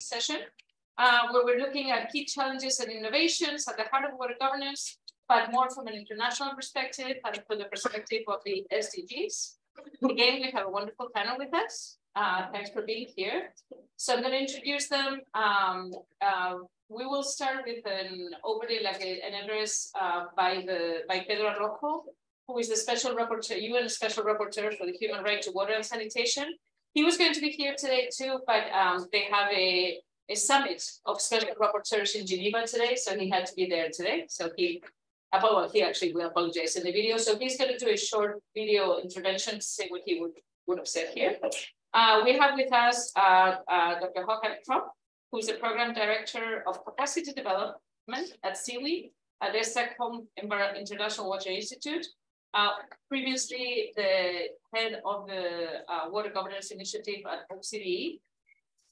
session, where we're looking at key challenges and innovations at the heart of water governance, but more from an international perspective and from the perspective of the SDGs. Again, we have a wonderful panel with us. Thanks for being here. So I'm going to introduce them. We will start with an overview, like an address by Pedro Arrojo, who is the special rapporteur, UN special rapporteur for the human right to water and sanitation. He was going to be here today too, but they have a summit of special rapporteurs in Geneva today, so he had to be there today. So he actually will apologize in the video. So he's going to do a short video intervention to say what he would have said here. We have with us Dr. Håkan Tropp, who's the program director of capacity development at SIWI, at the Stockholm International Water Institute. Previously, the head of the Water Governance Initiative at OCDE.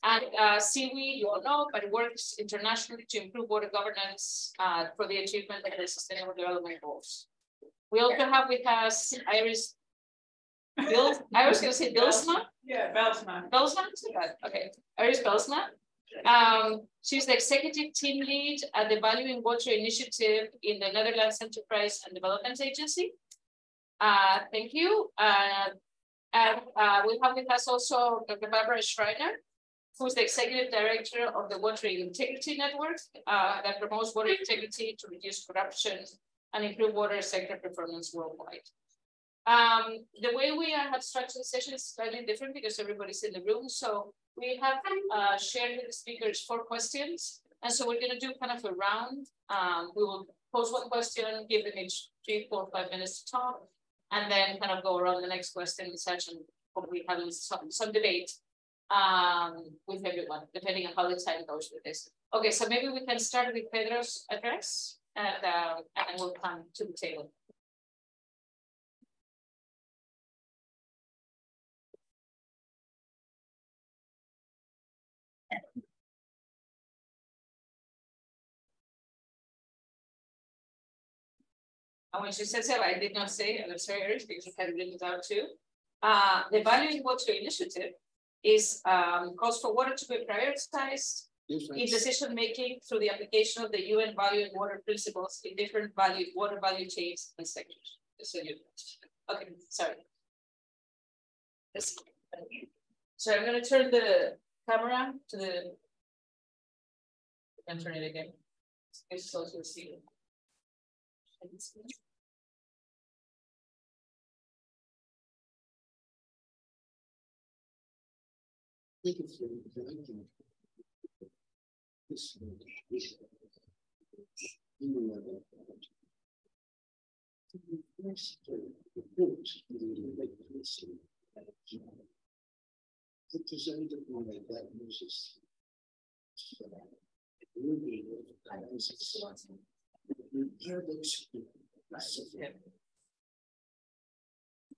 And SIWI, you all know, but it works internationally to improve water governance for the achievement of the Sustainable Development Goals. We also have with us Iris I was going to say Bijlsma. Yeah, Bijlsma. Bijlsma? Okay, Iris Bijlsma. She's the executive team lead at the Valuing Water Initiative in the Netherlands Enterprise and Development Agency. Thank you. And we have with us also Dr. Barbara Schreiner, who's the executive director of the Water Integrity Network that promotes water integrity to reduce corruption and improve water sector performance worldwide. The way we have structured the session is slightly different because everybody's in the room. So we have shared with the speakers 4 questions. And so we're going to do kind of a round. We will pose one question, give them each 3, 4, 5 minutes to talk, and then kind of go around the next question session, probably having some debate with everyone, depending on how the time goes with this. Okay, so maybe we can start with Pedro's address, and then we'll come to the table. And when she says that, I did not say, and I'm sorry, Iris, because I had written it out too. The Valuing Water Initiative is calls for water to be prioritized in decision-making through the application of the UN Valuing Water principles in different water value chains and sectors. So okay, sorry. So I'm going to turn the camera to the, and turn it again. It's also see.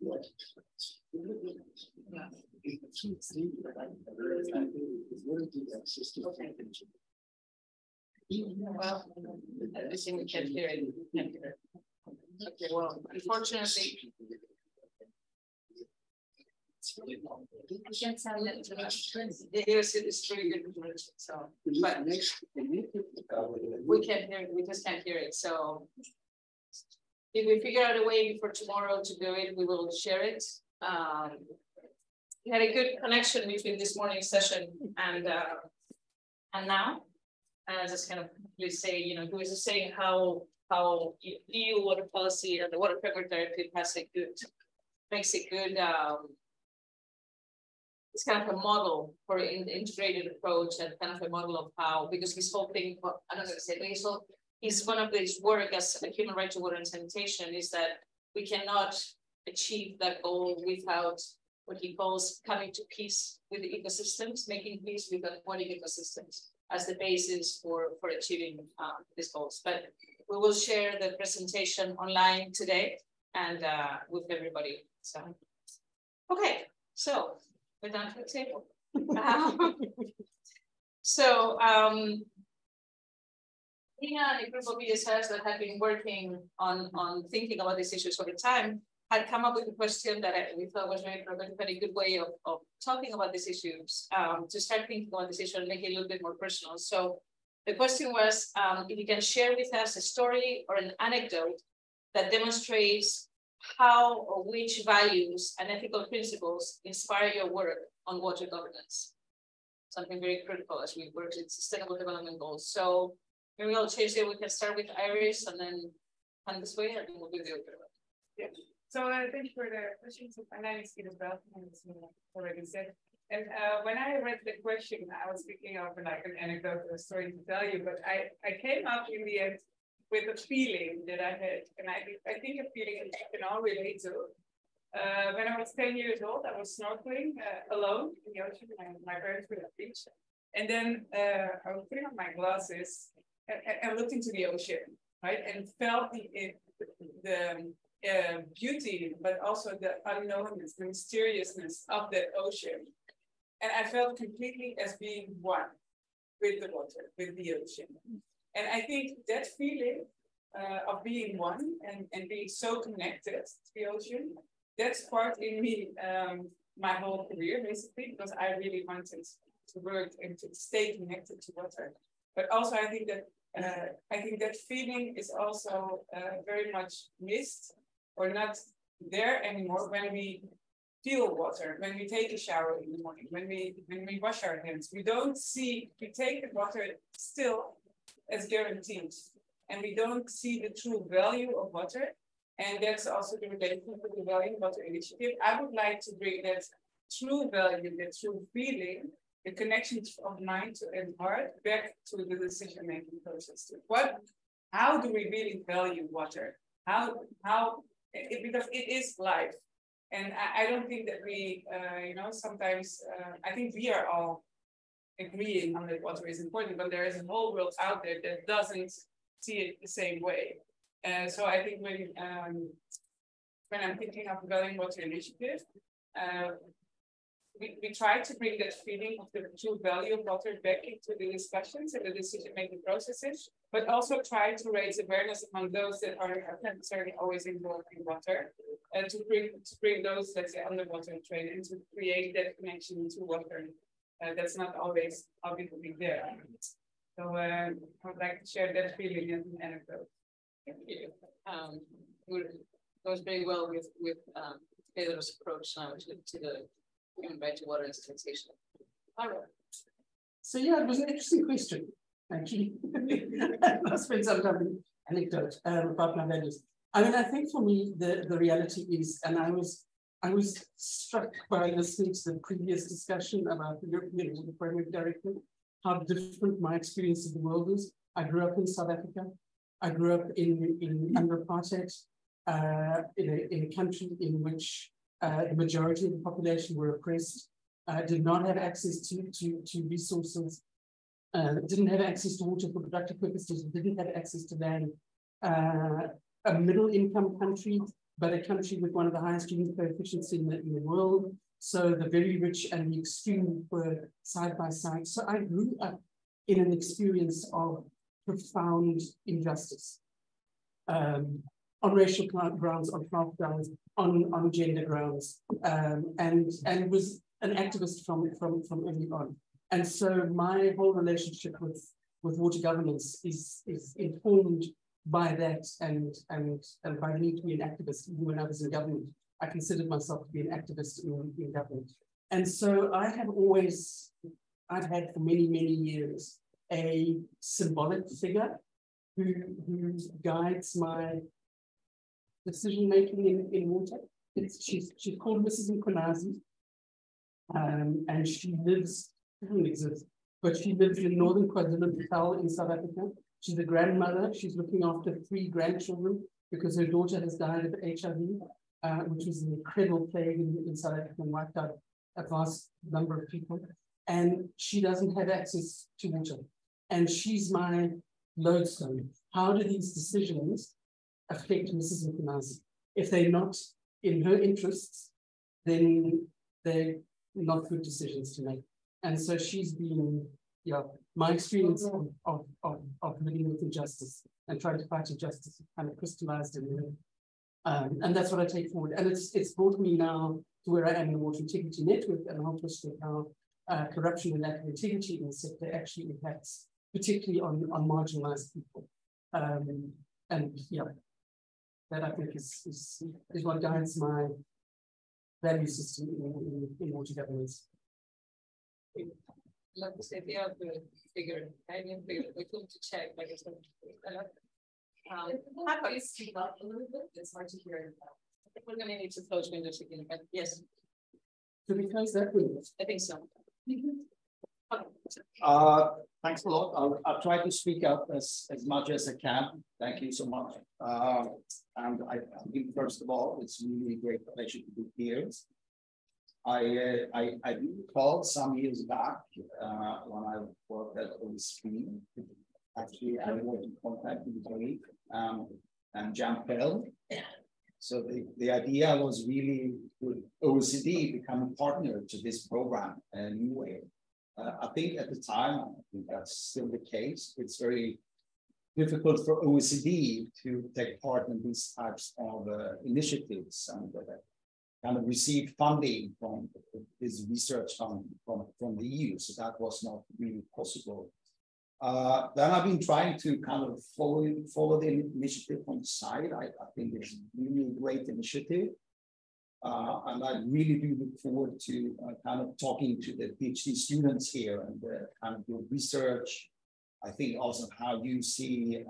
Well, I think we can't hear it. Okay, well, unfortunately, it's really good. So, but we can't hear it. We just can't hear it. So, if we figure out a way for tomorrow to do it, we will share it. We had a good connection between this morning's session and now. And I just kind of say, you know, who is saying how EU water policy and the Water Framework Directive makes a good, it's kind of a model for an integrated approach and kind of a model of how, because this whole thing, I'm not going to say basal, is one of these work as a human right to water and sanitation is that we cannot achieve that goal without what he calls coming to peace with the ecosystems, making peace with aquatic ecosystems as the basis for achieving these goals. But we will share the presentation online today and with everybody. So, okay, so we're down to the table. So, Nina and a group of ESRs that have been working on thinking about these issues over time had come up with a question that we thought was very good way of talking about these issues, to start thinking about this issue and make it a little bit more personal. So the question was, if you can share with us a story or an anecdote that demonstrates how or which values and ethical principles inspire your work on water governance. Something very critical as we work with sustainable development goals. So maybe I'll change it. We can start with Iris and then hand this way, and then we'll do the other one. Yeah. So thank you for the questions. And I see as well, as already said. And when I read the question, I was thinking of like an anecdote or a story to tell you, but I came up in the end with a feeling that I had, and I think a feeling that you can all relate to. When I was 10 years old, I was snorkeling alone in the ocean. My parents were at the beach. And then I was putting on my glasses and looked into the ocean, right? And felt the beauty, but also the unknownness, the mysteriousness of that ocean. And I felt completely as being one with the water, with the ocean. And I think that feeling of being one and being so connected to the ocean, that sparked in me my whole career, basically, because I really wanted to work and to stay connected to water. But also, I think that feeling is also very much missed or not there anymore when we feel water, when we take a shower in the morning, when we wash our hands. We take the water still as guaranteed, and we don't see the true value of water. And that's also the relation to the Valin Water Initiative. I would like to bring that true value, that true feeling, the connection of mind and heart back to the decision-making process. How do we really value water? Because it is life. And I don't think that we, sometimes, I think we are all agreeing on that water is important, but there is a whole world out there that doesn't see it the same way. So I think when I'm thinking of the Valin Water Initiative, we try to bring that feeling of the true value of water back into the discussions and the decision-making processes, but also try to raise awareness among those that are not necessarily always involved in water, and to bring those, let's say, underwater training, and to create that connection to water that's not always obviously there. So I would like to share that feeling as an anecdote. Thank you. Goes very well with Pedro's approach now to the human right to water and sanitation. All right. So yeah, it was an interesting question, actually. I spent some time in anecdote about my values. I mean, I think for me the reality is, and I was struck by listening to the previous discussion about the European Water Framework Directive, how different my experience of the world is. I grew up in South Africa. I grew up under apartheid, in a country in which the majority of the population were oppressed, did not have access to resources, didn't have access to water for productive purposes, didn't have access to land. A middle-income country, but a country with one of the highest Gini coefficients in the world. So the very rich and the extreme were side by side. So I grew up in an experience of profound injustice on racial grounds, on class grounds, on gender grounds, and was an activist from early on. And so my whole relationship with water governance is informed by that and by the need to be an activist. Even when I was in government, I considered myself to be an activist in government. And so I've had for many years a symbolic figure who guides my decision-making in water. She's called Mrs. Mkonazi, and she doesn't exist, but she lives in northern KwaZulu-Natal in South Africa. She's a grandmother. She's looking after 3 grandchildren because her daughter has died of HIV, which was an incredible plague in South Africa and wiped out a vast number of people. And she doesn't have access to water. And she's my lodestone. How do these decisions affect Mrs. Mkonazi? If they're not in her interests, then they're not good decisions to make. And so she's been, my experience of living with injustice and trying to fight injustice kind of crystallized in her. And that's what I take forward. And it's brought me now to where I am in the Water Integrity Network and helped us with how corruption and lack of integrity in the sector actually impacts, particularly on marginalized people. And yeah, that I think is what guides my value system in water governance. Like I said, the other figure, we're going to check, like I said, how about you speak up a little bit? It's hard to hear. We're going to need to close windows again, but yes. Do we close that window? I think so. Thanks a lot. I'll try to speak up as much as I can. Thank you so much. And I think, first of all, it's really a great pleasure to be here. I do recall some years back when I worked at OSP. Actually, I was in contact with Valin and Jean-Paul. So the idea was really to OECD become a partner to this program, NEWAVE. I think at the time, I think that's still the case. It's very difficult for OECD to take part in these types of initiatives and kind of receive funding from this research fund from the EU. So that was not really possible. Then I've been trying to kind of follow the initiative on the side. I think it's really a great initiative. And I really do look forward to kind of talking to the PhD students here and kind of your research. I think also how you see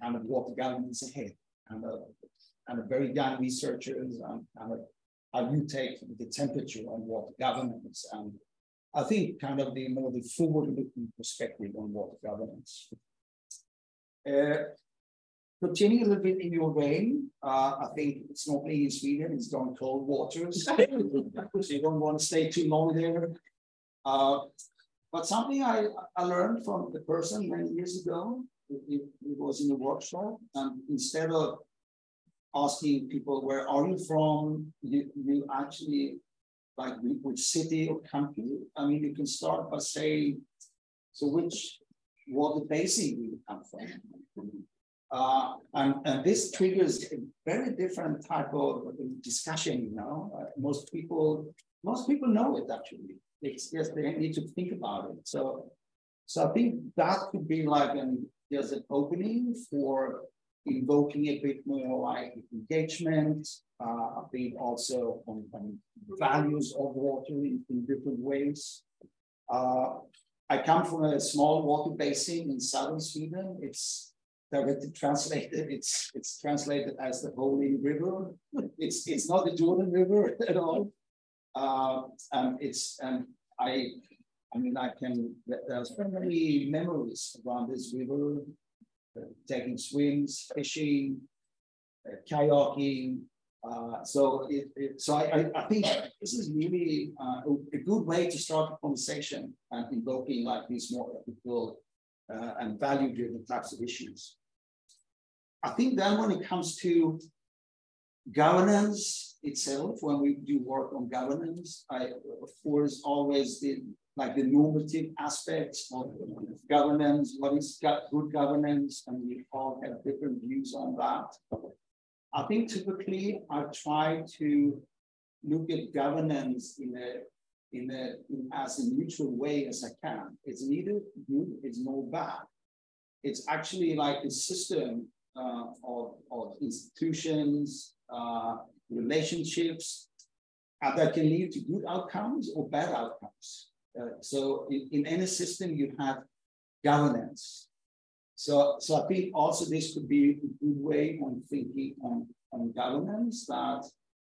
kind of water governance ahead, and very young researchers and kind of how you take the temperature on water governance. And I think kind of the forward-looking perspective on water governance. Continuing a little bit in your vein, I think it's not only in Sweden, it's on cold waters. So you don't want to stay too long there. But something I learned from the person many years ago, it was in a workshop, and instead of asking people, where are you from? You actually, like which city or country? I mean, you can start by saying, so which water basin do you come from? And this triggers a very different type of discussion, you know. Most people know it actually. It's just they need to think about it. So I think that could be like there's an opening for invoking a bit more like engagement. I think also on values of water in different ways. I come from a small water basin in southern Sweden. It's directly translated. It's translated as the Holy River. It's not the Jordan River at all. There's so many memories around this river, taking swims, fishing, kayaking. So I think this is really a good way to start a conversation and invoking like these more ethical and value-driven types of issues. I think then when it comes to governance itself, when we do work on governance, I, of course, always did like the normative aspects of governance, what is good governance, and we all have different views on that. I think typically I try to look at governance as a neutral way as I can. It's neither good, it's not bad. It's actually like a system of institutions, relationships that can lead to good outcomes or bad outcomes. So in any system, you have governance. So I think also this could be a good way on thinking on governance, that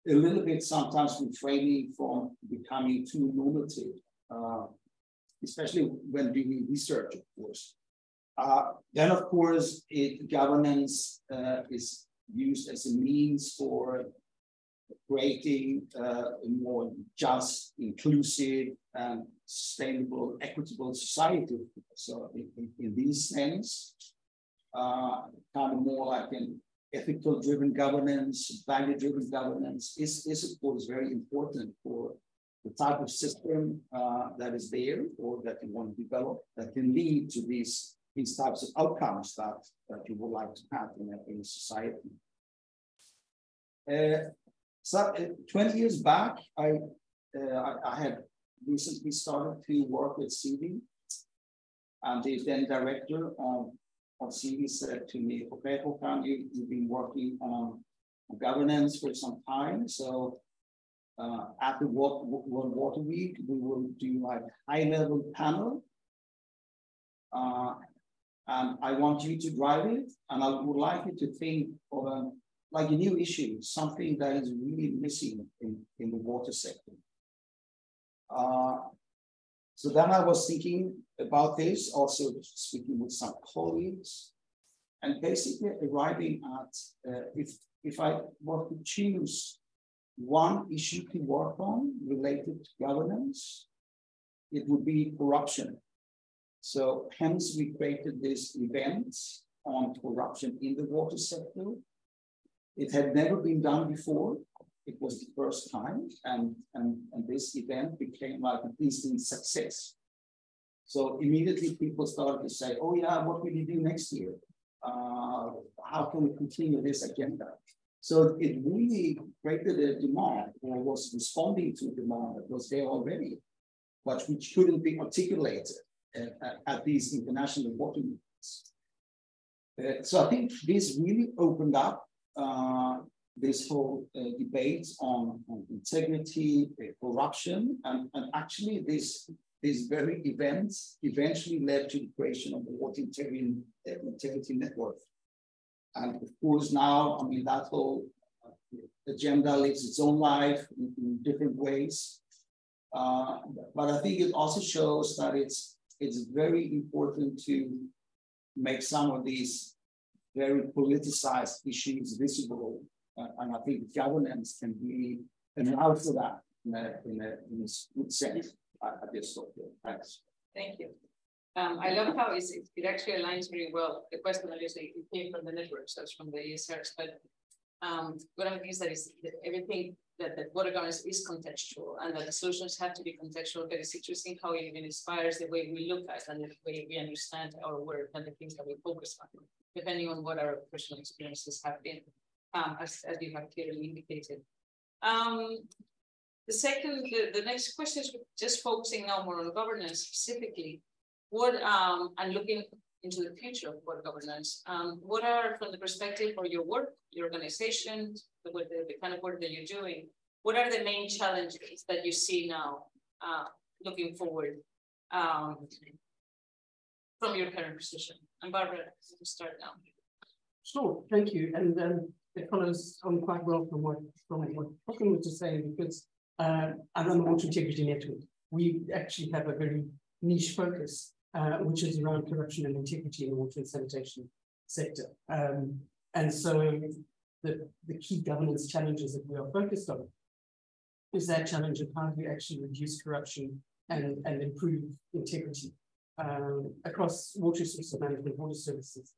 a little bit sometimes refraining from becoming too normative, especially when doing research, of course. Then, of course, governance is used as a means for creating a more just, inclusive, and sustainable, equitable society. So in this sense, kind of more like an ethical-driven governance, value-driven governance is of course very important for the type of system that is there or that you want to develop that can lead to these types of outcomes that you would like to have in a society. 20 years back, I had recently started to work with CV, and the then director of CV said to me, okay, Håkan, you've been working on governance for some time, so at the World Water Week, we will do like high-level panel, and I want you to drive it, and I would like you to think of like a new issue, something that is really missing in the water sector. So then I was thinking about this, also speaking with some colleagues, and basically arriving at if I were to choose one issue to work on related to governance, it would be corruption. So hence we created this event on corruption in the water sector. It had never been done before. It was the first time, and this event became like an instant success. So immediately people started to say, oh yeah, what will you do next year? How can we continue this agenda? So it really created a demand, or was responding to a demand that was there already, but which couldn't be articulated at these international water meetings. So I think this really opened up this whole debate on integrity, corruption, and actually this very events eventually led to the creation of the Water Integrity Network. And of course now, I mean, that whole agenda lives its own life in different ways. But I think it also shows that it's very important to make some of these very politicized issues visible. And I think governance can be allowed for that in a good sense. I just thought that. Thanks. Thank you. I love how it actually aligns very well. The question obviously came from the networks, that's from the ESRs, but one of the things that is everything that water governance is contextual, and that the solutions have to be contextual, but it's interesting how it even inspires the way we look at and the way we understand our work and the things that we focus on, depending on what our personal experiences have been, as you have clearly indicated. The next question is just focusing now more on governance specifically. What and looking into the future of water governance, what are, from the perspective of your work, your organization, the kind of work that you're doing, what are the main challenges that you see now looking forward from your current position? And Barbara, to start now. Sure, thank you. And it follows on quite well from what Håkan was just saying, because I'm on the Water Integrity Network. We actually have a very niche focus, which is around corruption and integrity in the water and sanitation sector. And so the key governance challenges that we are focused on is that challenge of how do we actually reduce corruption and improve integrity across water resource management, water services,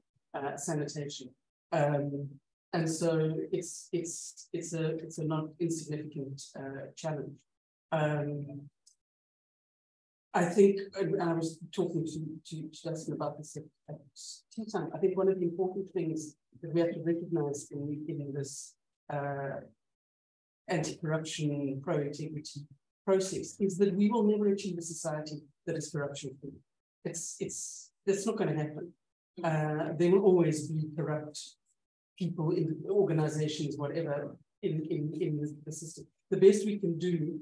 sanitation. And so it's a not insignificant challenge. I think, and I was talking to Justin about this at tea time, I think one of the important things that we have to recognize in this anti-corruption, pro-integrity process is that we will never achieve a society that is corruption-free. That's not going to happen. There will always be corrupt people in organizations, whatever, in the system. The best we can do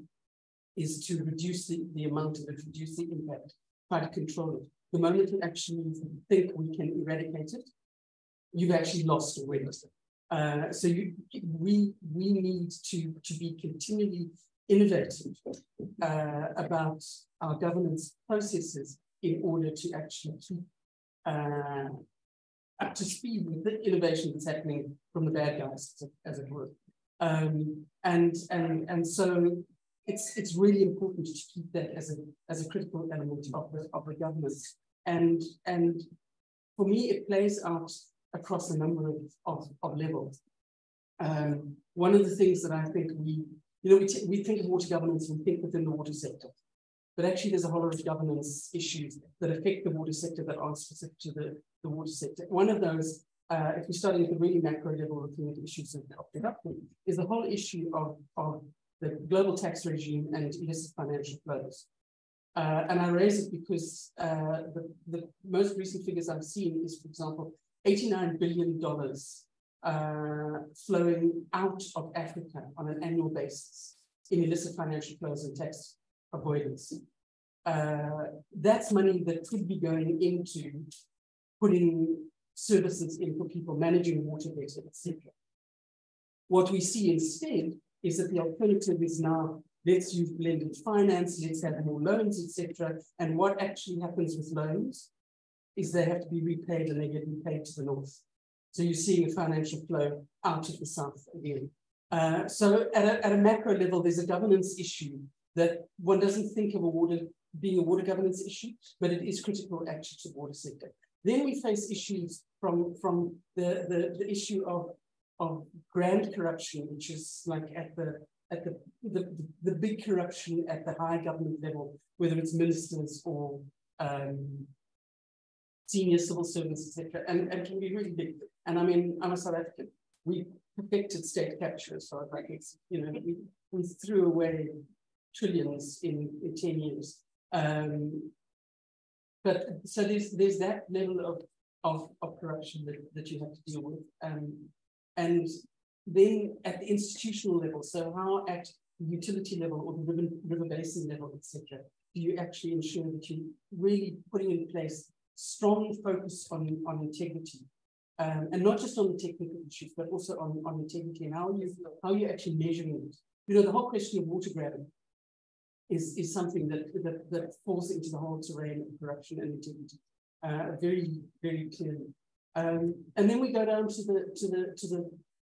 is to reduce the amount of it, reduce the impact, try to control it. The moment you actually think we can eradicate it, you've actually lost already. So we need to be continually innovative about our governance processes in order to actually keep up to speed with the innovation that's happening from the bad guys, as it were. And so it's really important to keep that as a critical element of the governance. And for me, it plays out across a number of levels. One of the things that I think we think of water governance, we think within the water sector, but actually there's a whole lot of governance issues that affect the water sector that aren't specific to the water sector. One of those if we're starting at the really macro level, looking at issues of development, is the whole issue of the global tax regime and illicit financial flows. And I raise it because the most recent figures I've seen is, for example, $89 billion flowing out of Africa on an annual basis in illicit financial flows and tax avoidance. That's money that could be going into putting services in for people, managing water data, etc. What we see instead is that the alternative is now, let's use blended finance, let's have more loans, etc. And what actually happens with loans is they have to be repaid and they get repaid to the north. So you're seeing a financial flow out of the south again. So at a macro level, there's a governance issue that one doesn't think of being a water governance issue, but it is critical actually to the water sector. Then we face issues from the issue of grand corruption, which is like at the big corruption at the high government level, whether it's ministers or senior civil servants, etc., and can be really big. And I mean, I'm a South African. We perfected state capture, so like it's, you know, we threw away trillions in 10 years. But so there's that level of corruption that you have to deal with. And then at the institutional level, so how at the utility level or the river basin level, etc., do you actually ensure that you're really putting in place strong focus on integrity, and not just on the technical issues, but also on integrity and how you actually measuring it. You know, the whole question of water grabbing is something that falls into the whole terrain of corruption and integrity very, very clearly. And then we go down to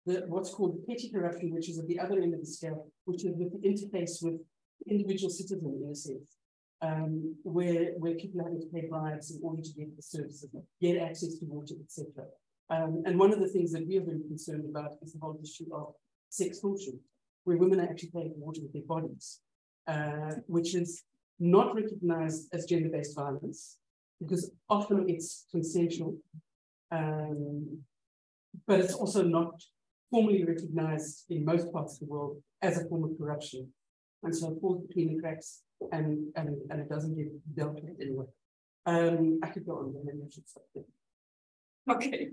the what's called petty corruption, which is at the other end of the scale, which is with the interface with the individual citizen in a sense, where people are having to pay bribes in order to get the services, get access to water, etc. And one of the things that we are very concerned about is the whole issue of sex torture, where women are actually paying for water with their bodies, which is not recognized as gender-based violence, because often it's consensual, but it's also not formally recognized in most parts of the world as a form of corruption. And so it falls between the cracks and it doesn't get dealt with anyway. I could go on, but maybe I should stop there. Okay.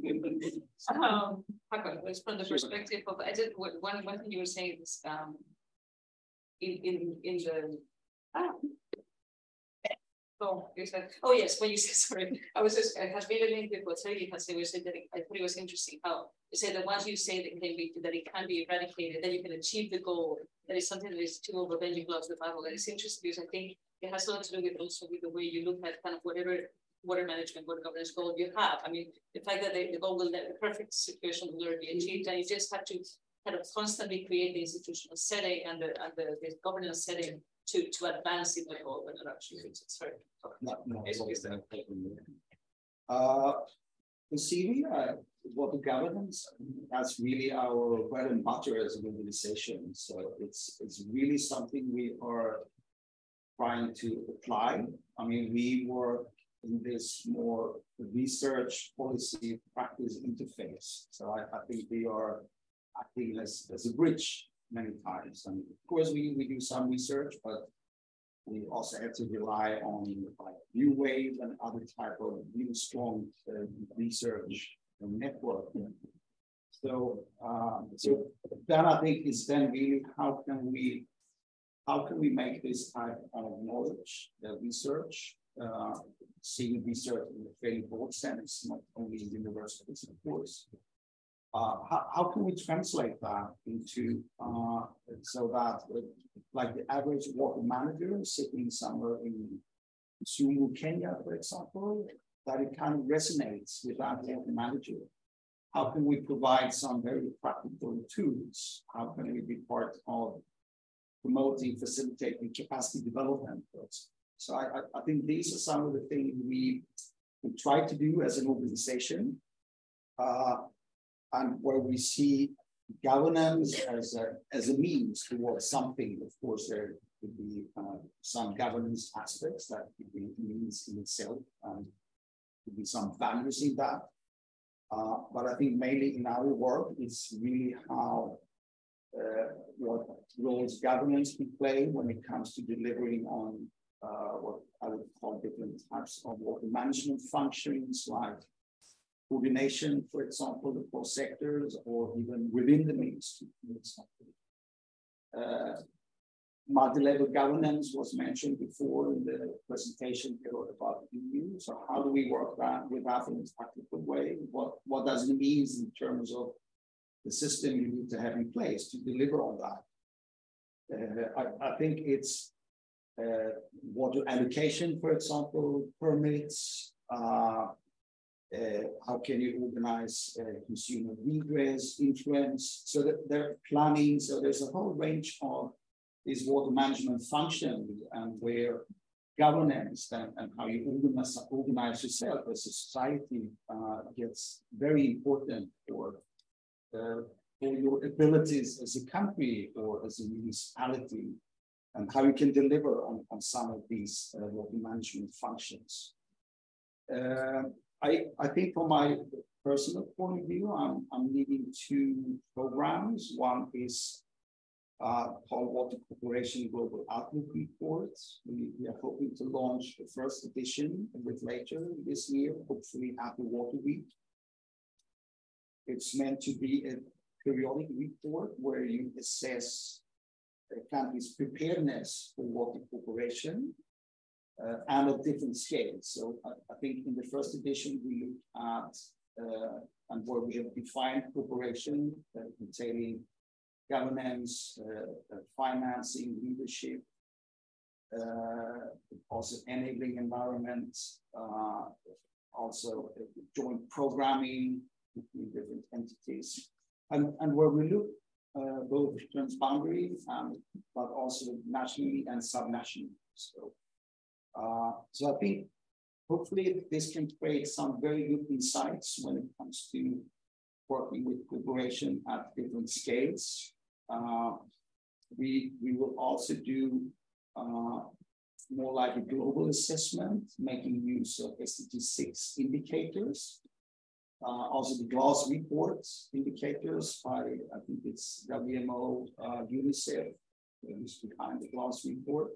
Håkan, from the perspective of, I did one thing you were saying is in the oh, you said, oh yes, when you said, sorry, I was just, I had really linked with what Sergey had said. I thought it was interesting how you said that once you say that it can be eradicated, then you can achieve the goal. That is something that is achievable, but then you lost the battle. That is interesting because I think it has a lot to do with also with the way you look at kind of whatever water management, water governance goal you have. I mean, the fact that the goal will, the perfect situation will never be achieved, and you just have to kind of constantly create the institutional setting and the governance setting to advance in the goal, but not actually reach it. Sorry. The CV, water governance, that's really our bread and butter as an organization. So it's really something we are trying to apply. I mean, we were in this more research policy practice interface. So I think we are acting as a bridge many times. And of course, we do some research, but we also have to rely on like NEWAVE and other type of really strong research network. So, so then I think is then really how can we make this type of knowledge, research, seeing research in a very broad sense, not only in universities, of course. How can we translate that into so that like the average water manager sitting somewhere in Sumu, Kenya, for example, that it kind of resonates with that water manager? How can we provide some very practical tools? How can we be part of promoting, facilitating capacity development? So I think these are some of the things we try to do as an organization. And where we see governance as a means towards something. Of course, there could be some governance aspects that could be means in itself, and could be some values in that. But I think mainly in our work, it's really how what roles governance can play when it comes to delivering on what I would call different types of water management functions, like coordination, for example, across sectors or even within the ministry. Multi-level governance was mentioned before in the presentation here about the EU. So how do we work with that in a practical way? What does it mean in terms of the system you need to have in place to deliver on that? I think it's water allocation, for example, permits. How can you organize consumer redress, influence? So that they're planning. So there's a whole range of these water management functions and where governance and how you organize yourself as a society gets very important for your abilities as a country or as a municipality, and how you can deliver on some of these water management functions. I think from my personal point of view, I'm leading two programs. One is called Water Corporation Global Outlook Report. We are hoping to launch the first edition a bit later this year, hopefully after Water Week. It's meant to be a periodic report where you assess a country's preparedness for water cooperation and at different scales. So I think in the first edition, we looked at and where we have defined cooperation entailing governance, financing, leadership, also enabling environment, also joint programming between different entities. And where we look both transboundary, but also nationally and subnationally. So I think hopefully this can create some very good insights when it comes to working with cooperation at different scales. We will also do more like a global assessment, making use of SDG 6 indicators. Also the GLAS reports indicators by, I think it's WMO, UNICEF, who's behind the GLAS report.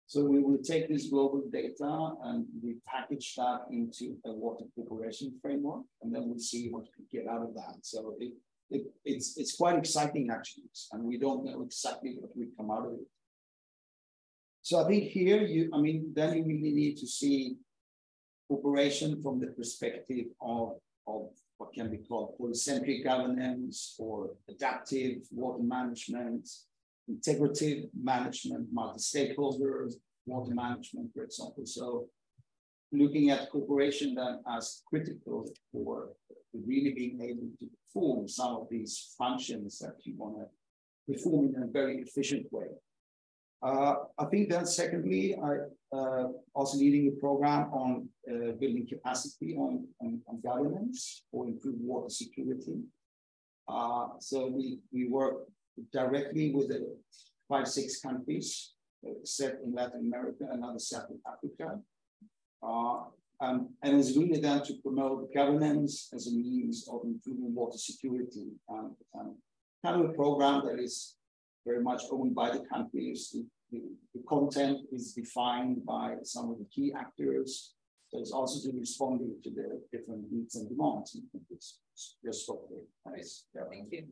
So we will take this global data and we package that into a water cooperation framework, and then we'll see what we get out of that. So it's quite exciting actually, and we don't know exactly what will come out of it. So I think here then you really need to see cooperation from the perspective of what can be called polycentric governance or adaptive water management, integrative management, multi-stakeholder water management, for example. So looking at cooperation then as critical for really being able to perform some of these functions that you want to perform in a very efficient way. I think then secondly, I also leading a program on building capacity on governance for improved water security. So we work directly with the 5-6 countries, set in Latin America, another set in Africa. And it's really then to promote governance as a means of improving water security. And kind of a program that is very much owned by the countries. The content is defined by some of the key actors. So it's also to responding to the different needs and demands. Just nice. Yeah. Thank you.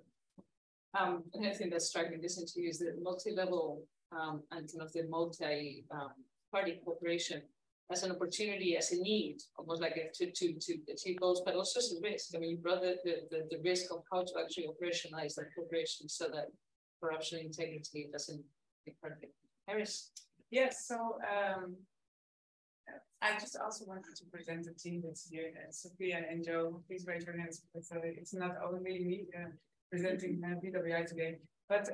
Another thing that's striking this into is the multi-level and kind of the multi-party cooperation as an opportunity, as a need, almost like to achieve goals, but also as a risk. I mean, you brought the risk of how to actually operationalize that cooperation so that corruption and integrity doesn't be perfect. Harris. Yes, so I just also wanted to present the team that's here, Sophia and Joe. Please raise your hands because it's not only me presenting BWI today. But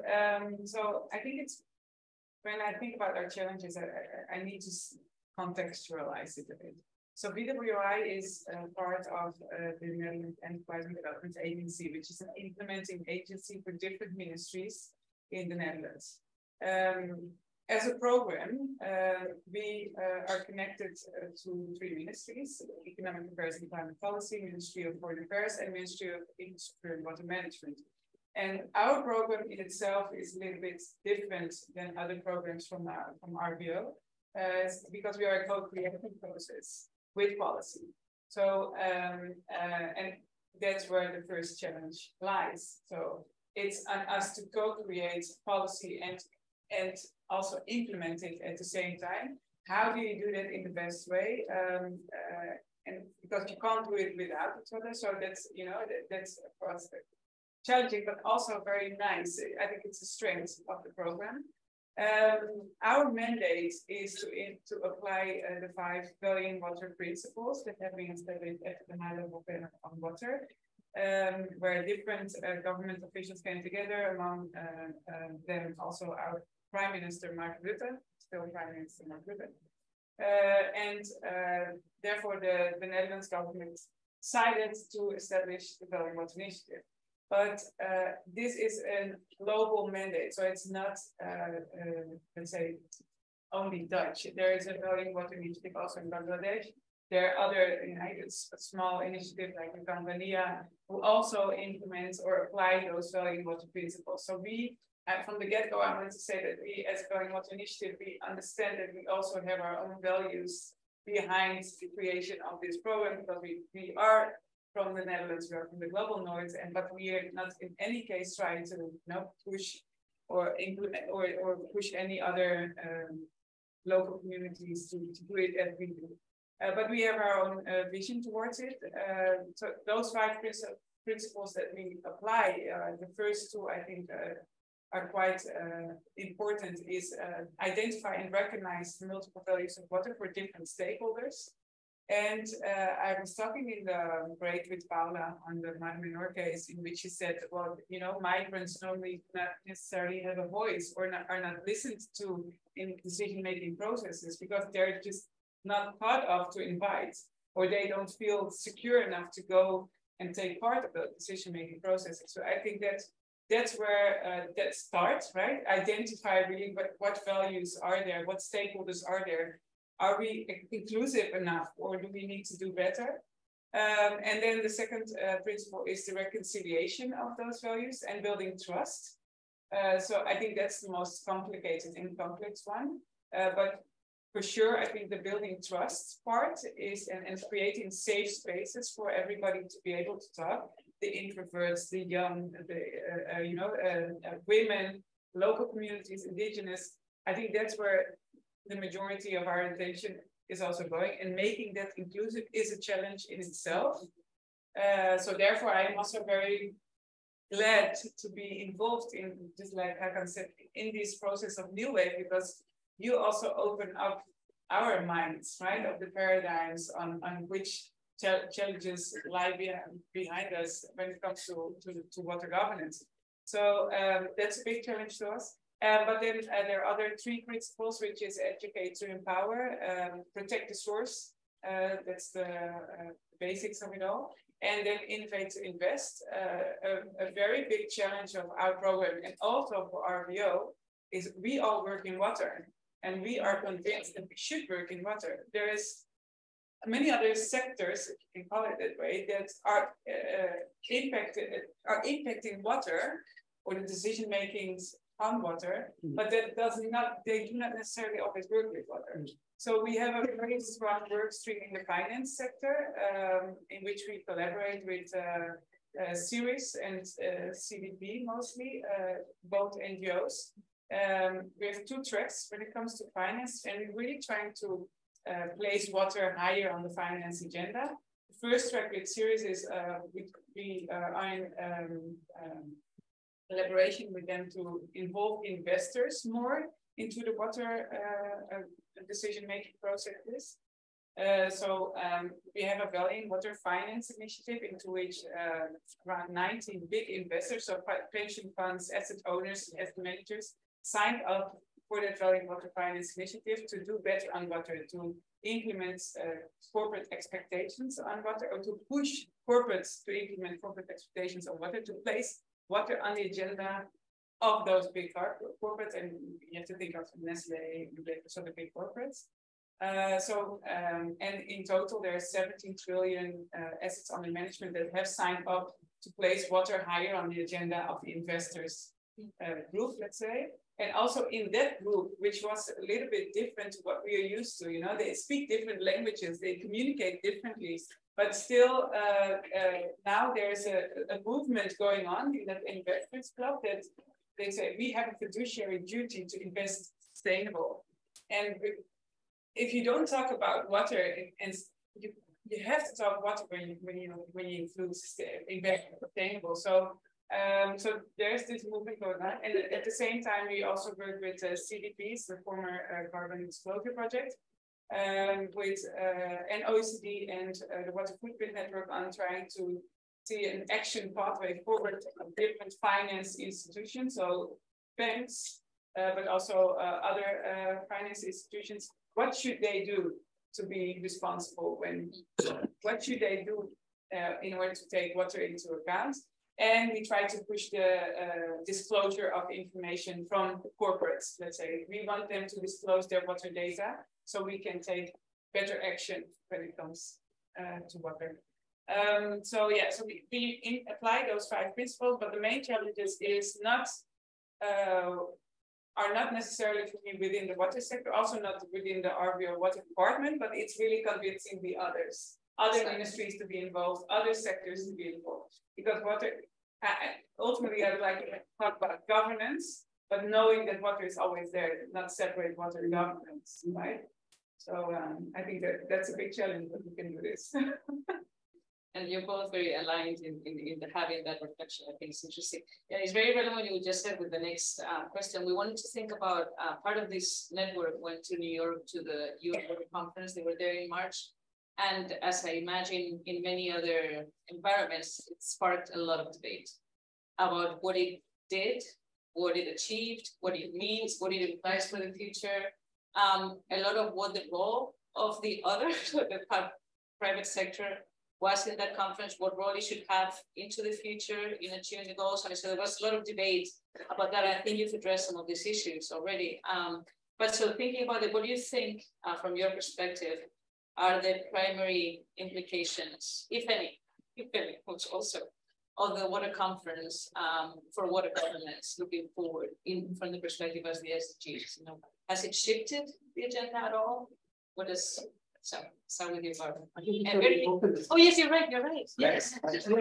so I think it's, when I think about our challenges, I need to contextualize it a bit. So BWI is part of the Netherlands Enterprise and Development Agency, which is an implementing agency for different ministries in the Netherlands. as a program, we are connected to 3 ministries: Economic Affairs and Climate Policy, Ministry of Foreign Affairs, and Ministry of Infrastructure and Water Management. And our program in itself is a little bit different than other programs from RBO, because we are a co-creating process with policy. So, and that's where the first challenge lies. So it's on us to co-create policy and also implement it at the same time. How do you do that in the best way? And because you can't do it without each other, so that's, you know, that's of course challenging, but also very nice. I think it's a strength of the program. Our mandate is to apply the 5 Valin water principles that have been established at the high level panel on water, where different government officials came together, among them also our Prime Minister Mark Rutte, still Prime Minister Mark Rutte. And therefore the Netherlands government decided to establish the Valin Water Initiative. But this is a global mandate, so it's not, let's say, only Dutch. There is a Valin Water Initiative also in Bangladesh. There are other, you know, it's a small initiative like in Tanzania, who also implement or apply those Valin Water principles. So we, from the get-go, I wanted to say that we, as a Valin Water Initiative, we understand that we also have our own values behind the creation of this program, because we are from the Netherlands, we are from the global north, but we are not in any case trying to, you know, push or implement or push any other local communities to do it as we do. But we have our own vision towards it. So those 5 principles that we apply, the first 2, I think, are quite important, is identify and recognize the multiple values of water for different stakeholders. And I was talking in the break with Paula on the minor case, in which she said, well, you know, migrants normally not necessarily have a voice or are not listened to in decision-making processes, because they're just not thought of to invite, or they don't feel secure enough to go and take part of the decision-making processes. So I think that's where that starts, right? Identify really what values are there, what stakeholders are there. Are we inclusive enough, or do we need to do better? And then the second principle is the reconciliation of those values and building trust. So I think that's the most complicated and complex one. But for sure, I think the building trust part is and creating safe spaces for everybody to be able to talk. The introverts, the young, women, local communities, indigenous. I think that's where the majority of our attention is also going, and making that inclusive is a challenge in itself. So therefore, I am also very glad to be involved in, just like Håkan said, in this process of NEWAVE, because you also open up our minds, right, of the paradigms on which challenges lie behind us when it comes to water governance. So that's a big challenge to us. But then there are other 3 principles, which is educate to empower, protect the source. That's the basics of it all. And then innovate to invest. A very big challenge of our program, and also for RBO, is we all work in water, and we are convinced that we should work in water. There is many other sectors, if you can call it that way, that are impacting water or the decision makings on water, but that they do not necessarily always work with water. So we have a very strong work stream in the finance sector, in which we collaborate with Series and CDP mostly, both NGOs. We have 2 tracks when it comes to finance, and we're really trying to place water higher on the finance agenda. The first track with Series is we are in collaboration with them to involve investors more into the water decision-making processes. So we have a Valin Water Finance Initiative, into which around 19 big investors, so pension funds, asset owners, asset managers, signed up for that Valin Water Finance Initiative to do better on water, to implement corporate expectations on water, or to push corporates to implement corporate expectations on water, to place water on the agenda of those big corporates, and you have to think of Nestle, so the big corporates. And in total, there are 17 trillion assets under management that have signed up to place water higher on the agenda of the investors group, let's say. And also in that group, which was a little bit different to what we are used to, you know, they speak different languages, they communicate differently, but still now there's a movement going on in that investors club that they say we have a fiduciary duty to invest sustainable. And if you don't talk about water, and you have to talk water when you include invest sustainable. So there's this movement going on, and at the same time we also work with CDPs, the former Carbon Disclosure Project, with and OECD and the Water Footprint Network on trying to see an action pathway forward of different finance institutions, so banks, but also other finance institutions. What should they do to be responsible what should they do in order to take water into account? And we try to push the disclosure of information from corporates. Let's say we want them to disclose their water data so we can take better action when it comes to water. So we apply those 5 principles, but the main challenges are not necessarily for me within the water sector, also not within the RVO water department, but it's really convincing the other ministries to be involved, other sectors to be involved. Because water, ultimately I would like to talk about governance, but knowing that water is always there, not separate water and governance, right? So I think that's a big challenge, but we can do this. And you're both very aligned in having that reflection. I think it's interesting. Yeah, it's very relevant what you just said with the next question. We wanted to think about part of this network went to New York to the UN Water Conference. They were there in March. And as I imagine in many other environments, it sparked a lot of debate about what it did, what it achieved, what it means, what it implies for the future. A lot of what the role of the other, the private sector was in that conference, what role it should have into the future in achieving the goals. And so there was a lot of debate about that. I think you've addressed some of these issues already. But so thinking about it, what do you think from your perspective are the primary implications, if any, also of the water conference for water governance looking forward from the perspective as the SDGs? You know, has it shifted the agenda at all? What is so start with you, Barbara. Oh yes, you're right. Yes. There's the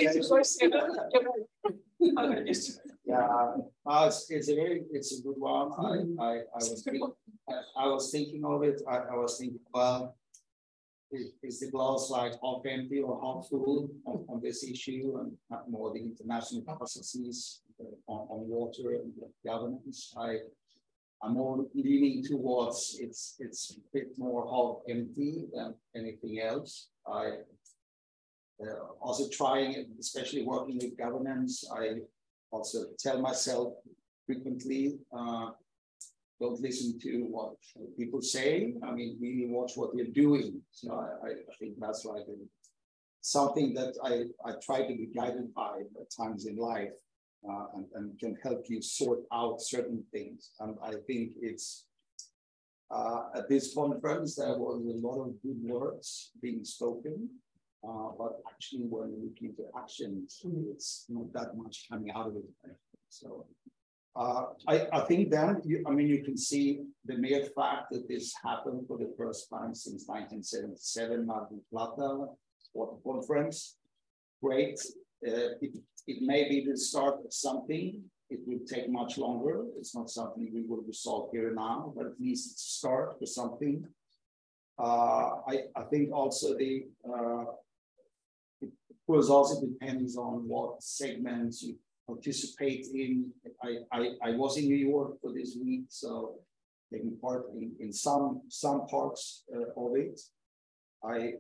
issue. It's a good one. I was thinking of it. I was thinking, well, is the glass like half empty or half full on this issue, and more the international processes on water and governance? I'm more leaning towards it's a bit more half empty than anything else. I also trying, especially working with governance, I also tell myself frequently, don't listen to what people say. I mean, really watch what you're doing. So I think that's like something that I try to be guided by at times in life. And can help you sort out certain things. And I think it's at this conference there was a lot of good words being spoken, but actually when you look into actions, it's not that much coming out of it. So I think then you can see the mere fact that this happened for the first time since 1977, Mar del Plata Water Conference. Great. It may be the start of something. It will take much longer. It's not something we will resolve here and now, but at least it's a start for something. I think also it also depends on what segments you participate in. I was in New York for this week, so taking part in some parts of it. I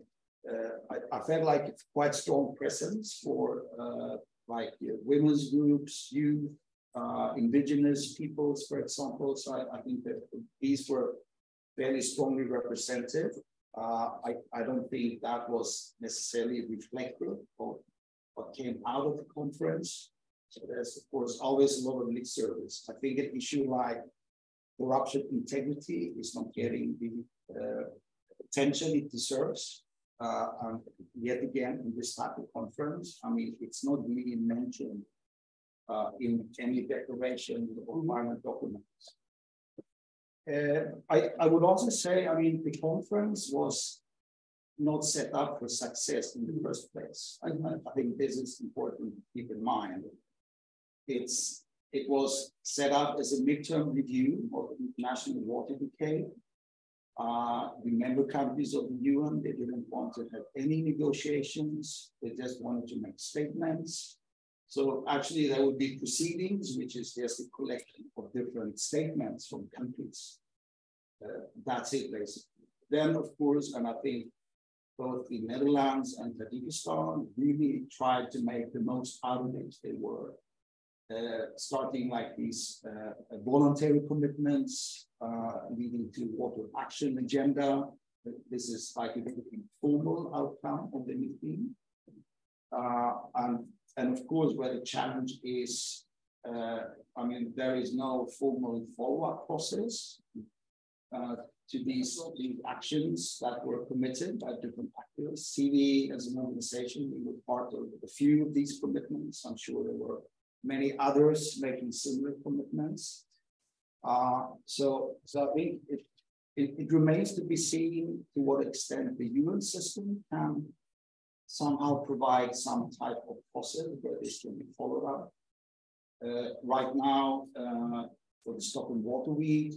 felt like it's quite strong presence for women's groups, youth, indigenous peoples, for example. So I think that these were fairly strongly represented. I don't think that was necessarily reflective of what came out of the conference. So there's, of course, always a lot of lip service. I think an issue like corruption integrity is not getting the attention it deserves. And yet again, in this type of conference, I mean, it's not really mentioned in any declaration or environment documents. I would also say, I mean, the conference was not set up for success in the first place. I think this is important to keep in mind. It was set up as a midterm review of international water decay. The member countries of the UN, they didn't want to have any negotiations. They just wanted to make statements. So actually there would be proceedings, which is just a collection of different statements from countries. That's it, basically. Then, of course, and I think both the Netherlands and Tajikistan really tried to make the most out of it. They were starting like these voluntary commitments leading to water action agenda. This is like a very informal outcome of the meeting. And of course, where the challenge is, I mean, there is no formal follow-up process to these actions that were committed by different actors. CV as an organization, we were part of a few of these commitments. I'm sure there were many others making similar commitments. So I think it remains to be seen to what extent the UN system can somehow provide some type of process where this can be followed up. Right now, for the Stockholm Water Week,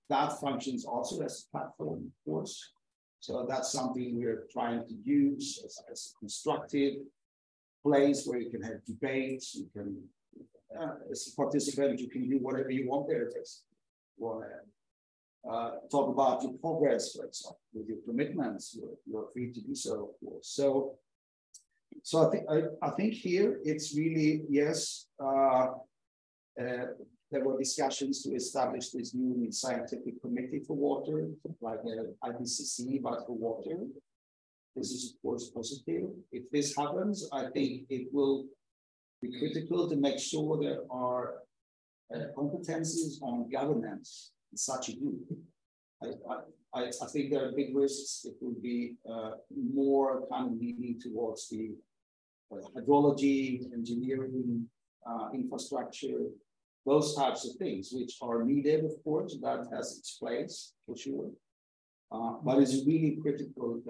that functions also as a platform, of course. So that's something we're trying to use as a constructive place where you can have debates, you can, as a participant, you can do whatever you want there. Talk about your progress, for example, with your commitments, you're free to do so, of course. So I think here it's really, yes, there were discussions to establish this new scientific committee for water, like IPCC, but for water. This is, of course, positive. If this happens, I think it will be critical to make sure there are competencies on governance in such a group. I think there are big risks. It will be more kind of leading towards the hydrology, engineering, infrastructure, those types of things, which are needed, of course, that has its place for sure. But it's really critical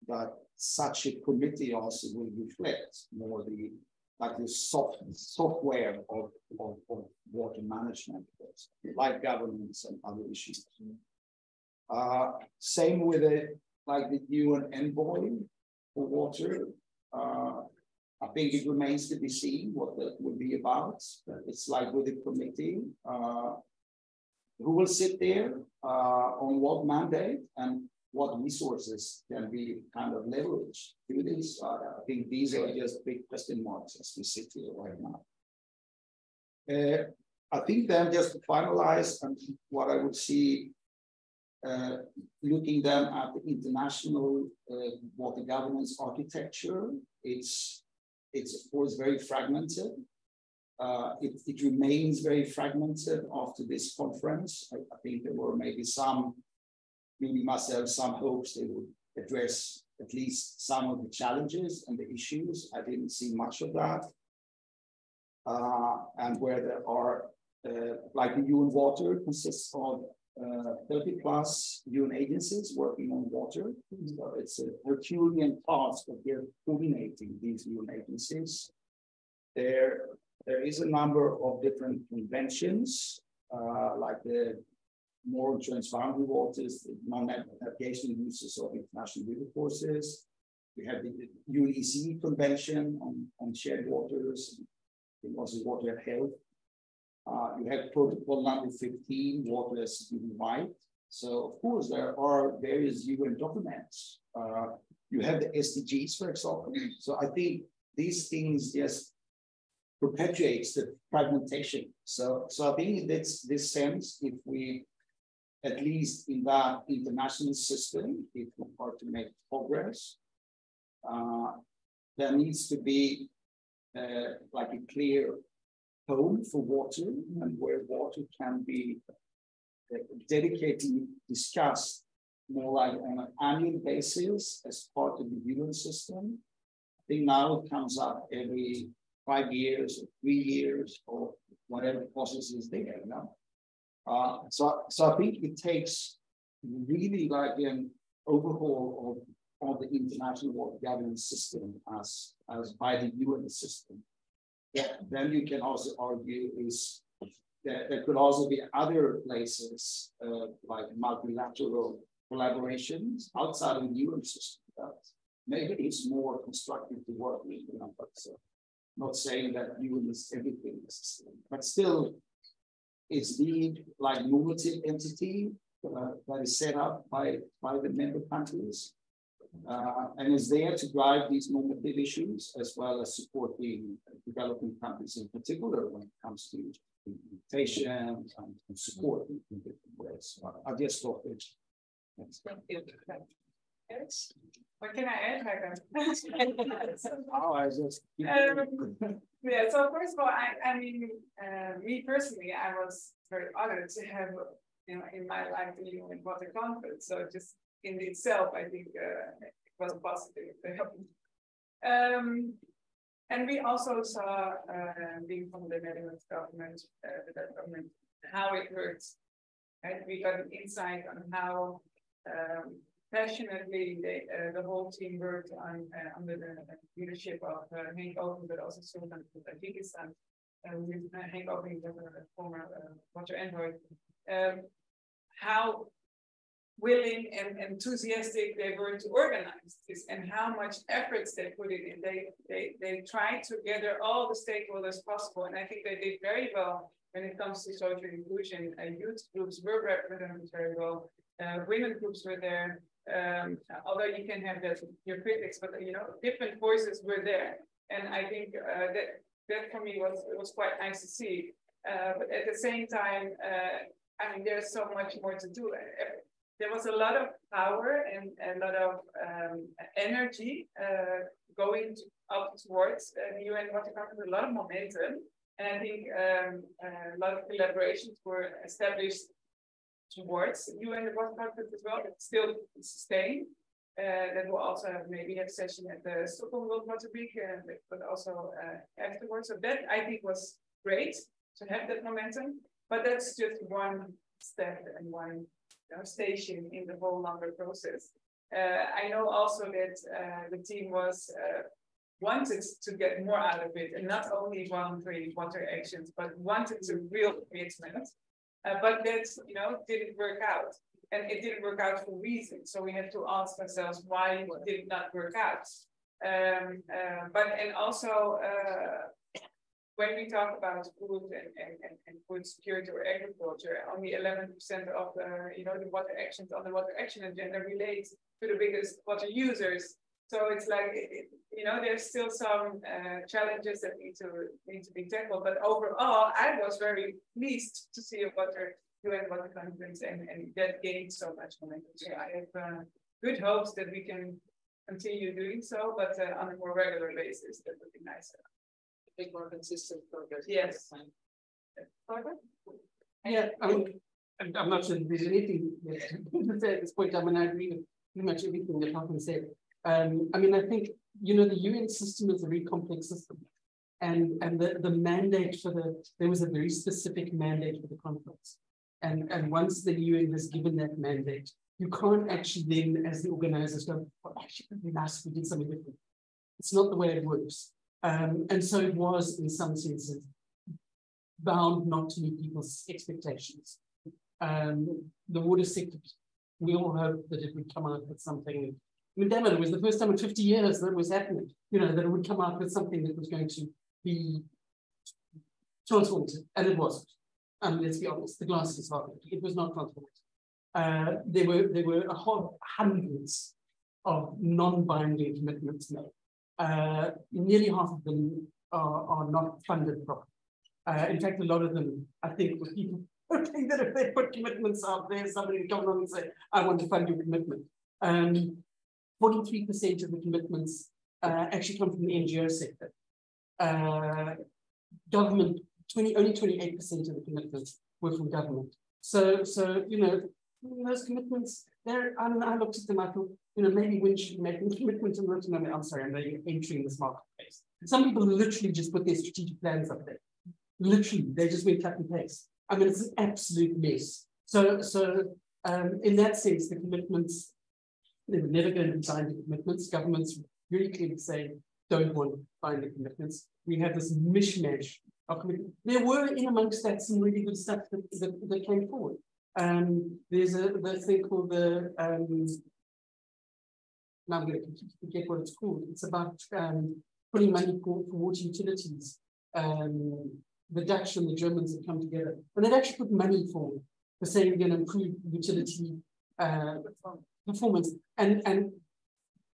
that such a committee also will reflect more the software of water management, like governance and other issues. Same with the UN envoy for water. I think it remains to be seen what that will be about. It's like with the committee, who will sit there on what mandate and what resources can be kind of leveraged through this. I think these are just big question marks as we sit here right now. I think then just to finalize, and what I would see, looking then at the international water governance architecture, it's of course very fragmented. It remains very fragmented after this conference. I think there were maybe must have some hopes they would address at least some of the challenges and the issues. I didn't see much of that. And where there are, like the UN Water consists of 30 plus UN agencies working on water. So it's a Herculean task of coordinating these UN agencies. There is a number of different conventions, like the Moral Transboundary Waters, the non-navigational uses of international river courses. We have the UNECE Convention on shared waters, and also water health. You have protocol number 15, water as human right. So of course there are various UN documents. You have the SDGs, for example. So I think these things just perpetuates the fragmentation. So I think in this sense, if we, at least in that international system, if we are to make progress, there needs to be like a clear home for water, and where water can be dedicated, discussed more like on an annual basis as part of the UN system. I think now it comes up every 5 years or 3 years or whatever process is there. You know? So I think it takes really like an overhaul of the international water governance system as by the UN system. Yeah, then you can also argue is that there could also be other places like multilateral collaborations outside of the UN system. Maybe it's more constructive to work with, you know, but not saying that UN is everything necessarily, but still it's the like normative entity that is set up by the member countries and is there to drive these normative issues as well as supporting developing countries in particular when it comes to implementation and support in different ways. I just thought it. Thank you. Yes. What can I add, Håkan? Oh, I just. Yeah, so first of all, I mean, me personally, I was very honored to have, you know, in my life, the UN Water Conference. So just in itself, I think it was positive to happen. And we also saw, being from the Netherlands government, how it works. And we got an insight on how passionately the whole team worked on under the leadership of Håkan, but also Sultan Tajikistan. With Håkan, the former water envoy, how willing and enthusiastic they were to organize this, and how much efforts they put in. They tried to gather all the stakeholders possible, and I think they did very well when it comes to social inclusion. Youth groups were represented very well. Women groups were there. Although you can have your critics, but you know, different voices were there, and I think that for me was quite nice to see. But at the same time, I mean, there's so much more to do. There was a lot of power and a lot of energy going up towards the UN Water Conference, a lot of momentum, and I think a lot of collaborations were established towards UN Water Conference as well, but still sustained. That will also maybe have a session at the Stockholm World Water Week, but also afterwards. So that I think was great to have that momentum, but that's just one step and one station in the whole longer process. I know also that the team was wanted to get more out of it, and not only voluntary water actions, but wanted to real commitment. But that, you know, didn't work out, and it didn't work out for reasons. So we have to ask ourselves why did it not work out. And also when we talk about food and food security or agriculture, only 11% of the water actions on the water action agenda relates to the biggest water users. So it's like, there's still some challenges that need to be tackled. But overall, I was very pleased to see a UN Water Conference, and that gained so much momentum. So I have good hopes that we can continue doing so, but on a more regular basis. That would be nicer. A bit more consistent progress. Yes. Yeah, I'm not sure there's anything to say at this point. I mean, I agree with pretty much everything that Håkan said. I mean, I think, the UN system is a very complex system. And the mandate there was a very specific mandate for the conference. And once the UN has given that mandate, you can't actually then, as the organizers, go, well, actually, it would be nice if we did something different. It's not the way it works. And so it was, in some senses, bound not to meet people's expectations. The water sector, we all hoped that it would come out with something. I mean, damn it, it was the first time in 50 years that it was happening, that it would come out with something that was going to be transformative, and it wasn't. Let's be honest, the glass is half empty. It was not transformative. There were hundreds of non-binding commitments made. Nearly half of them are not funded properly. In fact, a lot of them, I think, were people hoping that if they put commitments out there, somebody would come along and say, I want to fund your commitment. 43% of the commitments actually come from the NGO sector. Government, only 28% of the commitments were from government. So you know, those commitments, I looked at them, I thought, you know, maybe we should make a commitment and not, no, I'm sorry, I'm entering this marketplace. Some people literally just put their strategic plans up there. Literally, they just went cut and paste. I mean, it's an absolute mess. So in that sense, the commitments, they were never going to be binding commitments. Governments really clearly say, don't want binding commitments. We have this mishmash of commitments. There were in amongst that some really good stuff that came forward. There's the thing called the, now I'm going to forget what it's called. It's about putting money for water utilities. The Dutch and the Germans have come together, and they've actually put money for saying we're going to improve utility performance and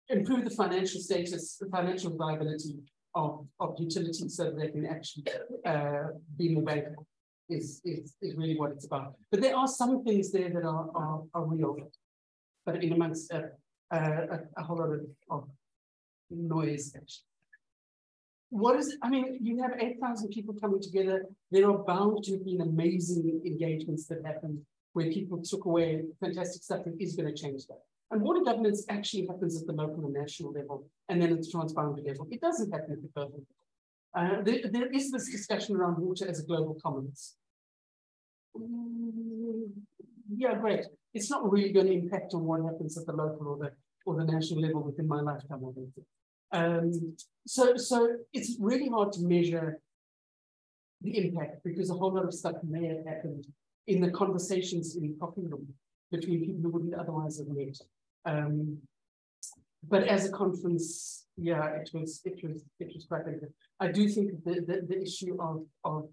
improve the financial status, the financial viability of utilities so that they can actually be more bankable is really what it's about. But there are some things there that are real, but in amongst a whole lot of noise actually. What is it? I mean, you have 8,000 people coming together. There are bound to be amazing engagements that happen where people took away fantastic stuff that is going to change that. And water governance actually happens at the local and national level, and then it's transboundary level. It doesn't happen at the global level. There is this discussion around water as a global commons. Yeah, great. It's not really going to impact on what happens at the local or the national level within my lifetime. So it's really hard to measure the impact because a whole lot of stuff may have happened in the conversations in the coffee room between people who wouldn't otherwise have met. But as a conference, yeah, it was quite big. I do think the issue of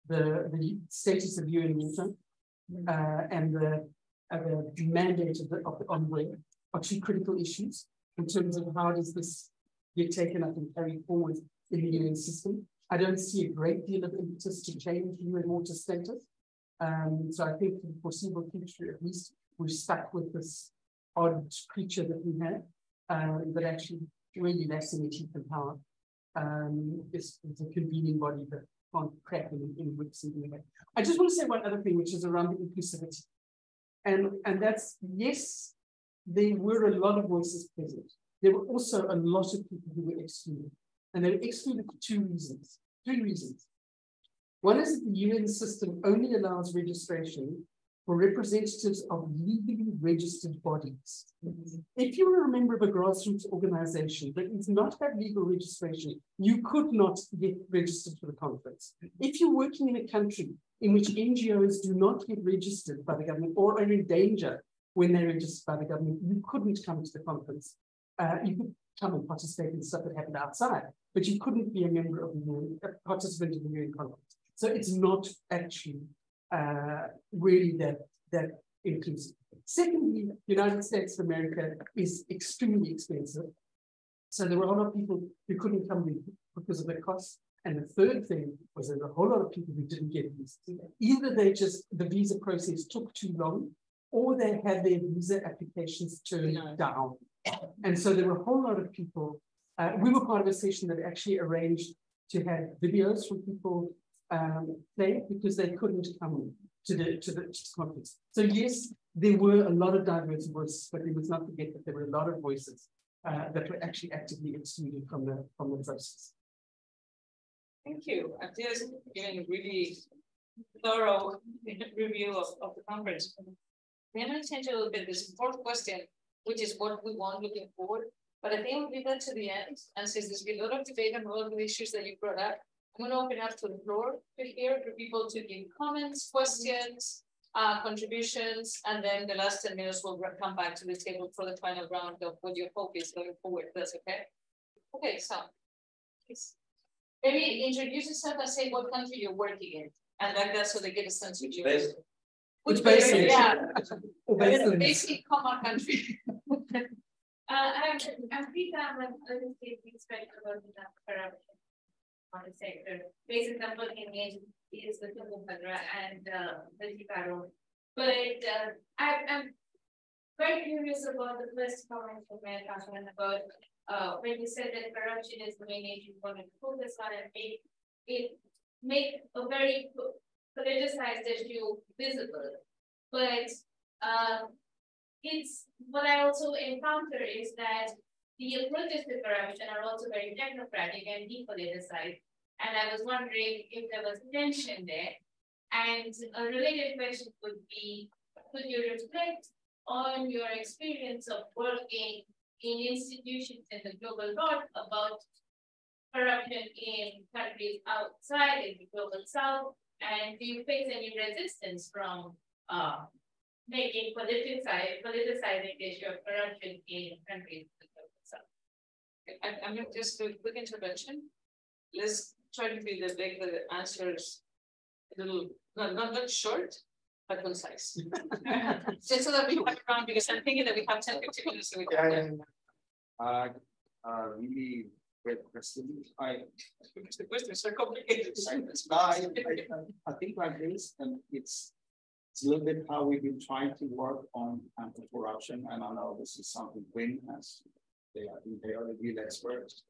the status of UN water and the mandate of the envoy are two critical issues in terms of how does this get taken up and carried forward in the UN system. I don't see a great deal of impetus to change UN water status. So I think for the foreseeable future, at least, we're stuck with this odd creature that we have that actually really lacks any teeth and power. It's a convening body that can't crack in whips and anything. I just want to say one other thing, which is around the inclusivity. And that's, yes, there were a lot of voices present. There were also a lot of people who were excluded. And they were excluded for three reasons. One is that the UN system only allows registration for representatives of legally registered bodies. If you were a member of a grassroots organization that does not have legal registration, you could not get registered for the conference. If you're working in a country in which NGOs do not get registered by the government or are in danger when they're registered by the government, you couldn't come to the conference. You could come and participate in stuff that happened outside, but you couldn't be a member of the UN, a participant in the UN conference. So it's not actually really that inclusive. Secondly, the United States of America is extremely expensive. So there were a whole lot of people who couldn't come because of the cost. And the third thing was there were a whole lot of people who didn't get visas. Either the visa process took too long, or they had their visa applications turned down. And so there were a whole lot of people. We were part of a session that actually arranged to have videos from people playing because they couldn't come to the conference. So yes, there were a lot of diverse voices, but we must not forget that there were a lot of voices that were actually actively excluded from the process. Thank you. I'm just giving a really thorough review of the conference. We're going to change a little bit this fourth question, which is what we want looking forward. But I think we'll leave that to the end. And since there's been a lot of debate on all of the issues that you brought up, I'm going to open up to the floor to hear for people to give comments, questions, contributions, and then the last 10 minutes we'll come back to the table for the final round of what your hope is going forward. That's okay? Okay, so please. Maybe introduce yourself and say what country you're working in. And like that so they get a sense of you. Which basically, yeah. Basically, common country. I'm Rita, I'm an associate inspector on the sector. Basic example in is the Tumbukadra and the Jiparo. But I'm very curious about the first comment from Håkan about when you said that corruption is the main issue you wanted to focus on and make a very politicized issue visible. But it's what I also encounter is that the approaches to corruption are also very technocratic and depoliticized. And I was wondering if there was tension there. And a related question would be, could you reflect on your experience of working in institutions in the global north about corruption in countries outside in the global south? And do you face any resistance from making politicizing the issue of corruption in countries in the global south? I'm going to just do a quick intervention. Let's try to make the answers a little, not short, but concise. Just so that we have around, because I'm thinking that we have 10, 15 minutes. So we can really great question. Because the questions are complicated. I think like this, and it's a little bit how we've been trying to work on anti-corruption, and I know this is something Win has. They are the real experts.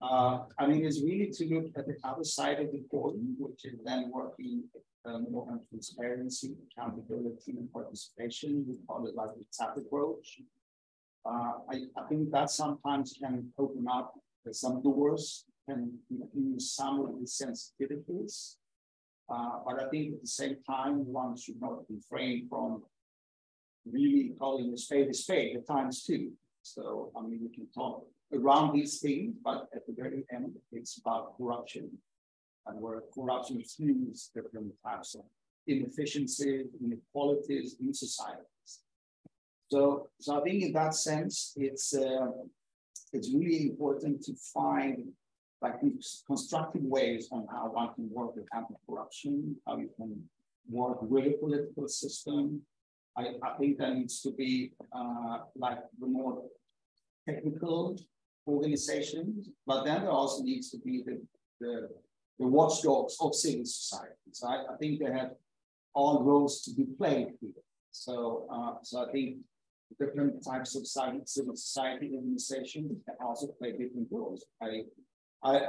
I mean, it's really to look at the other side of the coin, which is then working more on transparency, accountability, and participation. We call it like the TAP approach. I think that sometimes can open up some doors and use some of the sensitivities. But I think at the same time, one should not refrain from really calling a spade at times too. So, I mean, we can talk around these things, but at the very end, it's about corruption and where corruption fuels different types of inefficiency, inequalities in societies. So I think in that sense, it's really important to find like these constructive ways on how one can work with anti-corruption, how you can work with a political system. I think there needs to be like the more technical organizations, but then there also needs to be the watchdogs of civil society. So I think they have all roles to be played here. So I think different types of civil society organizations can also play different roles. I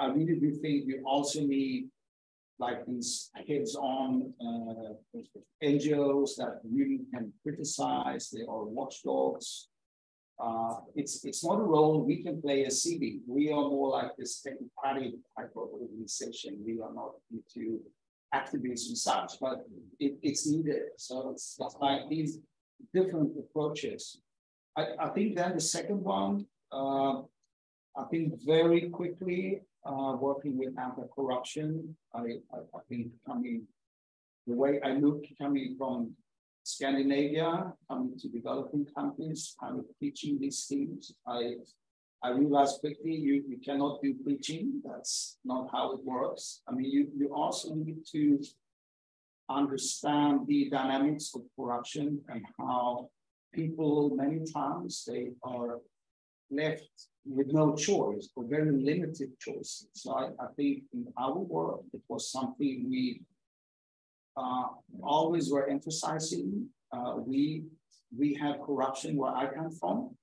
really do think you also need like these hands-on NGOs that really can criticize. They are watchdogs. It's not a role we can play as CB. We are more like this technocratic type of organization. We are not into activism such, but it's needed. So it's like these different approaches. I think then the second one, I think very quickly working with anti-corruption. I think the way I look coming from Scandinavia, coming to developing countries, kind of teaching these things. I realized quickly you cannot do preaching. That's not how it works. I mean, you also need to understand the dynamics of corruption and how people, many times, they are left with no choice or very limited choices. So I think in our work, it was something we always were emphasizing. We have corruption where I come from.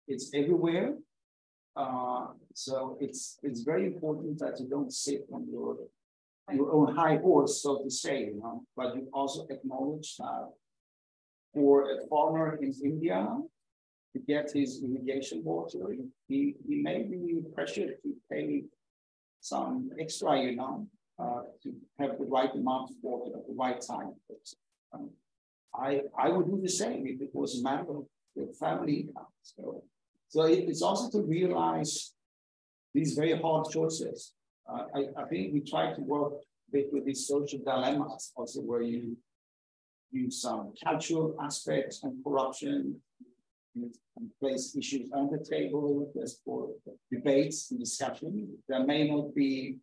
It's everywhere. So it's very important that you don't sit on your own high horse, so to say, but you also acknowledge that for a farmer in India to get his irrigation water, he may be pressured to pay some extra, to have the right amount of water at the right time. I would do the same if it was a matter of the family income. So it's also to realize these very hard choices. I think we try to work with these social dilemmas, also where you use some cultural aspects and corruption, and place issues on the table just for debates and discussion. There may not be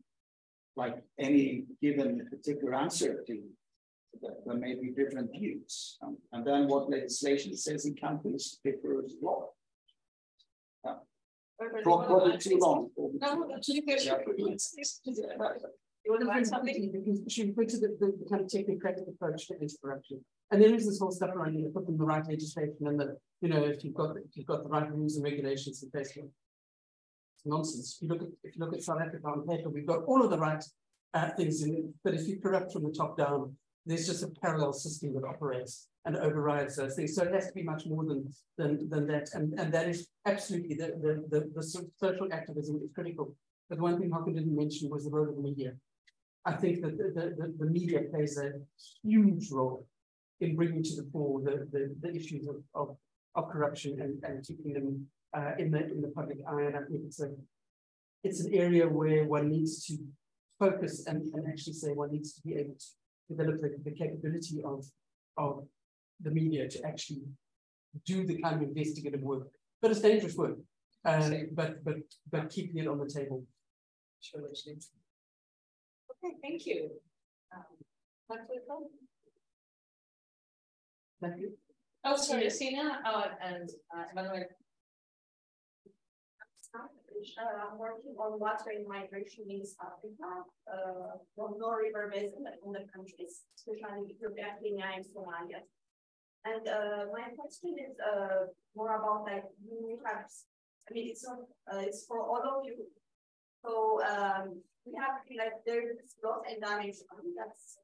like any given particular answer to there may be different views. And then what legislation says in countries differs a lot. Probably too long. No, You want to add something? Because she referred to the kind of technocratic approach to anti-corruption. And there is this whole stuff around, put them the right legislation and the, if you've got the right rules and regulations in place. It's nonsense. If you look at South Africa on paper, we've got all of the right things in it, but if you corrupt from the top down, there's just a parallel system that operates and overrides those things. So it has to be much more than that. And that is absolutely the social activism is critical. But one thing Håkan didn't mention was the role of the media. I think that the media plays a huge role in bringing to the fore the issues of corruption and keeping them in the public eye. And I think it's an area where one needs to focus and actually say one needs to be able to develop the capability of the media to actually do the kind of investigative work. But it's dangerous work. But keeping it on the table. Sure. Okay, thank you. Thank you. Oh, sorry, Sina and Manuel. I'm working on water and migration in East Africa, from no river basin in the countries, especially Ethiopia, Kenya, and Somalia. And my question is more about like we have, I mean, it's for all of you. So we have like there's loss and damage fund that's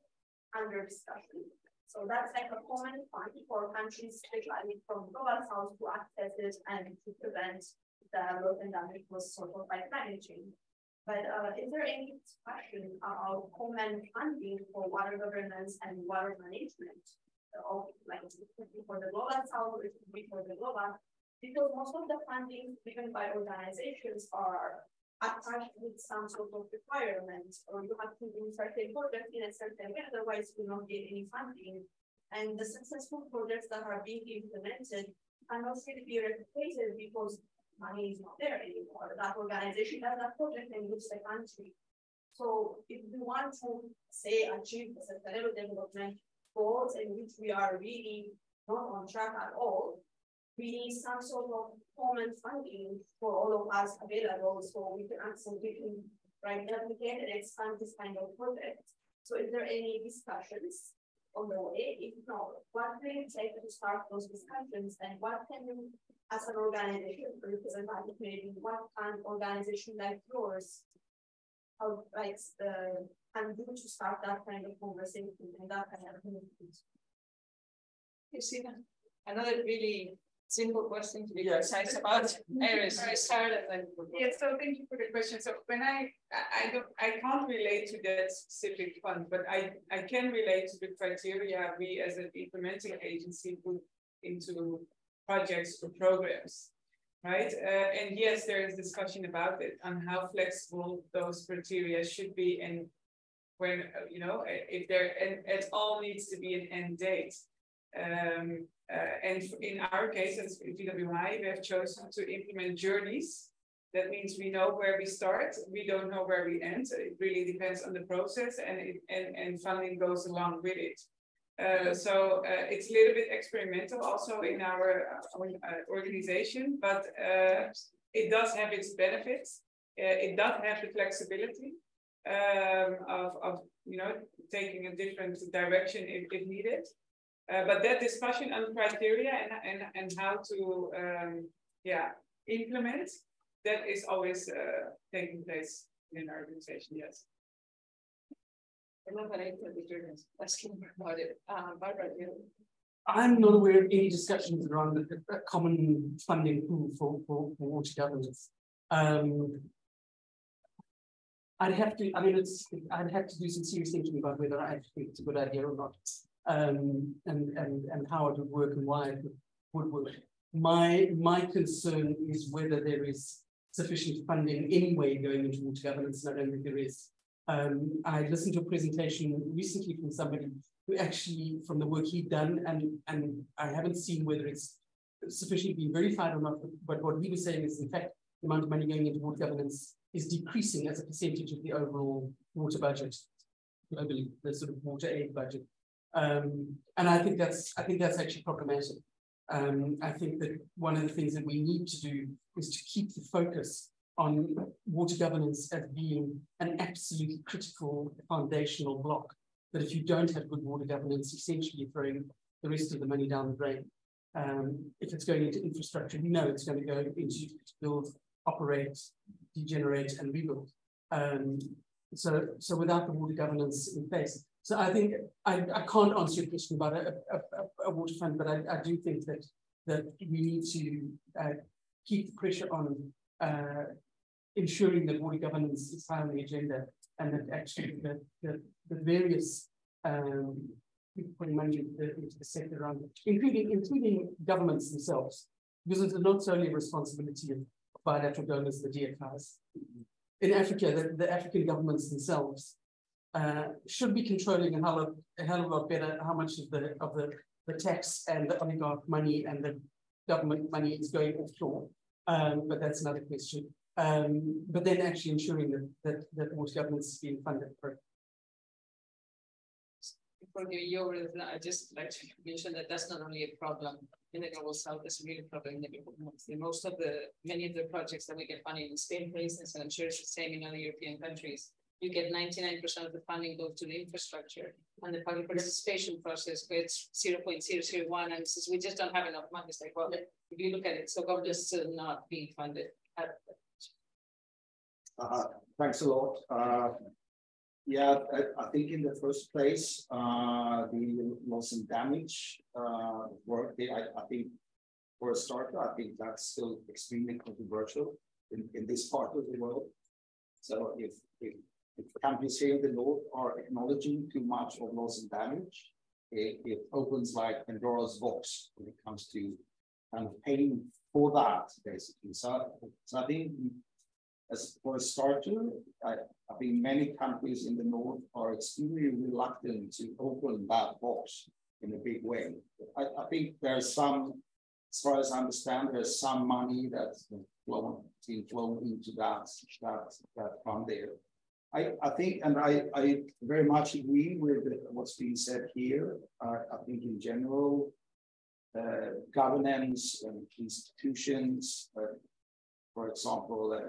under discussion. So that's like a common fund for countries, especially from global south, to access it and to prevent the loss and damage was sort of by climate change. But is there any discussion about common funding for water governance and water management? Like it could be for the global south, or it could be for the global, because most of the funding given by organizations are attached with some sort of requirements, or you have to do certain projects in a certain way, otherwise you don't get any funding. And the successful projects that are being implemented cannot really be replicated because money is not there anymore. That organization has that project and gives the country. So if we want to say achieve the sustainable development goals in which we are really not on track at all, we need some sort of common funding for all of us available so we can absolutely replicate and expand this kind of project. So is there any discussions on the way? If not, what will it take to start those discussions, and what can you, as an organization, representative, maybe what can organization like yours can do to start that kind of conversation and that kind of movement? You see that? Another really simple question to be precise about. Iris, I start and then. Yes, so thank you for the question. So when I can't relate to that specific fund, but I can relate to the criteria we as an implementing agency put into projects or programs, right? And yes, there is discussion about it on how flexible those criteria should be, and when if there it all needs to be an end date. And in our case, as VWI, we have chosen to implement journeys. That means we know where we start, we don't know where we end. It really depends on the process, and funding goes along with it. So it's a little bit experimental also in our organization, but it does have its benefits. It does have the flexibility of taking a different direction if needed. But that discussion on criteria and how to implement, that is always taking place in our organization, yes. I'm not aware of any discussions around a common funding pool for water governance. I'd have to do some serious thinking about whether I actually think it's a good idea or not. And how it would work and why it would work. My concern is whether there is sufficient funding anyway going into water governance, and I don't think there is. I listened to a presentation recently from somebody who actually, from the work he'd done, and I haven't seen whether it's sufficiently been verified or not, but what he was saying is, in fact, the amount of money going into water governance is decreasing as a percentage of the overall water budget globally, the sort of water aid budget. And I think that's actually problematic. I think that one of the things that we need to do is to keep the focus on water governance as being an absolutely critical foundational block. That if you don't have good water governance, essentially you're throwing the rest of the money down the drain. If it's going into infrastructure, we know it's going to go into to build, operate, degenerate, and rebuild. So without the water governance in place. So I think I can't answer your question about a water fund, but I do think that we need to keep the pressure on ensuring that water governance is high on the agenda, and that actually the various people putting money into the sector around it, including governments themselves, because it's not solely a responsibility of bilateral donors, the DFIs. In Africa, the African governments themselves should be controlling a hell of a lot better how much of the tax and the oligarch money and the government money is going offshore. But that's another question. But then actually ensuring that water governance is being funded for. Before you over, I just like to mention that that's not only a problem in the global south, it's a real problem in the global north. Many of the projects that we get funding in Spain, for instance, and I'm sure it's the same in other European countries, you get 99% of the funding goes to the infrastructure, and the public participation process gets 0.001, and says we just don't have enough money. It's like, well, if you look at it, so government is still not being funded. Thanks a lot. Yeah, I think in the first place, the loss and damage work, I think for a starter, I think that's still extremely controversial in this part of the world. So if countries here in the north are acknowledging too much of loss and damage, it opens like Pandora's box when it comes to kind of paying for that, basically. So I think as for a starter, I think many countries in the north are extremely reluctant to open that box in a big way. I think there's some, as far as I understand, there's some money that's being flown into that fund there. I think, and I very much agree with what's being said here. I think in general, governance and institutions, for example,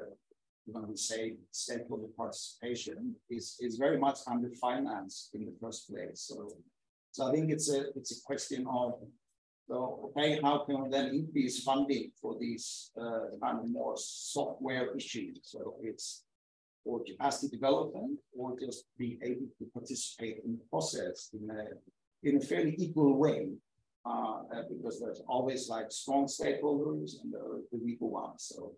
when we say stakeholder participation is very much underfinanced in the first place. So I think it's a question of, so okay, how can we then increase funding for these kind of more software issues? So it's or capacity development, or just be able to participate in the process in a fairly equal way, because there's always like strong stakeholders and the weaker ones. So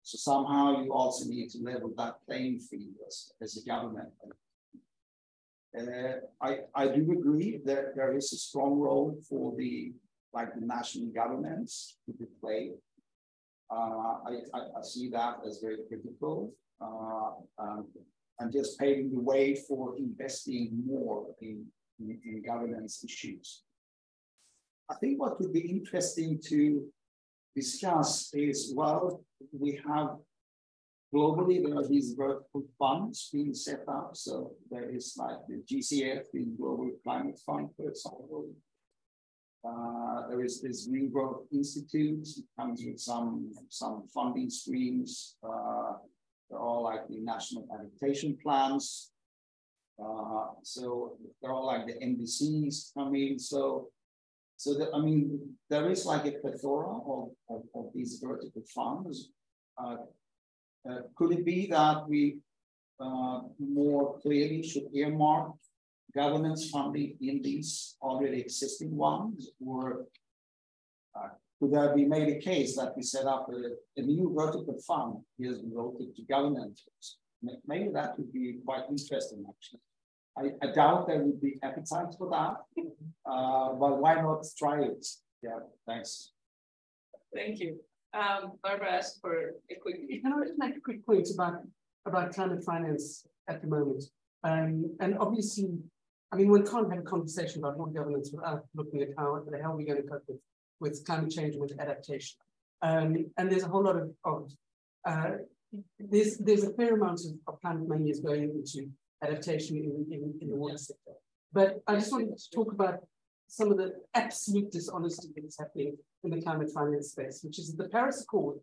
somehow you also need to level that playing field as a government. I do agree that there is a strong role for the national governments to play. I see that as very critical, and just paving the way for investing more in governance issues. I think what would be interesting to discuss is, well, we have globally, there are these vertical funds being set up. So there is like the GCF, the Global Climate Fund, for example. There is this Green Growth Institute, it comes with some funding streams. There are like the national adaptation plans. So there are like the NDCs coming. So I mean, there is like a plethora of these vertical funds. Could it be that we more clearly should earmark governance funding in these already existing ones, or could there be made a case that we set up a new vertical fund is devoted to governance? Maybe that would be quite interesting, actually. I doubt there would be appetite for that, but why not try it? Yeah, thanks. Thank you. Barbara asked for a quick. Can I just make a quick point about climate finance at the moment? And obviously, I mean, one can't have a conversation about water governance without looking at how the hell we're going to cope with climate change and with adaptation. And there's a whole lot of there's a fair amount of climate money is going into adaptation in the water sector. But I just wanted to talk about some of the absolute dishonesty that is happening in the climate finance space, which is the Paris Accord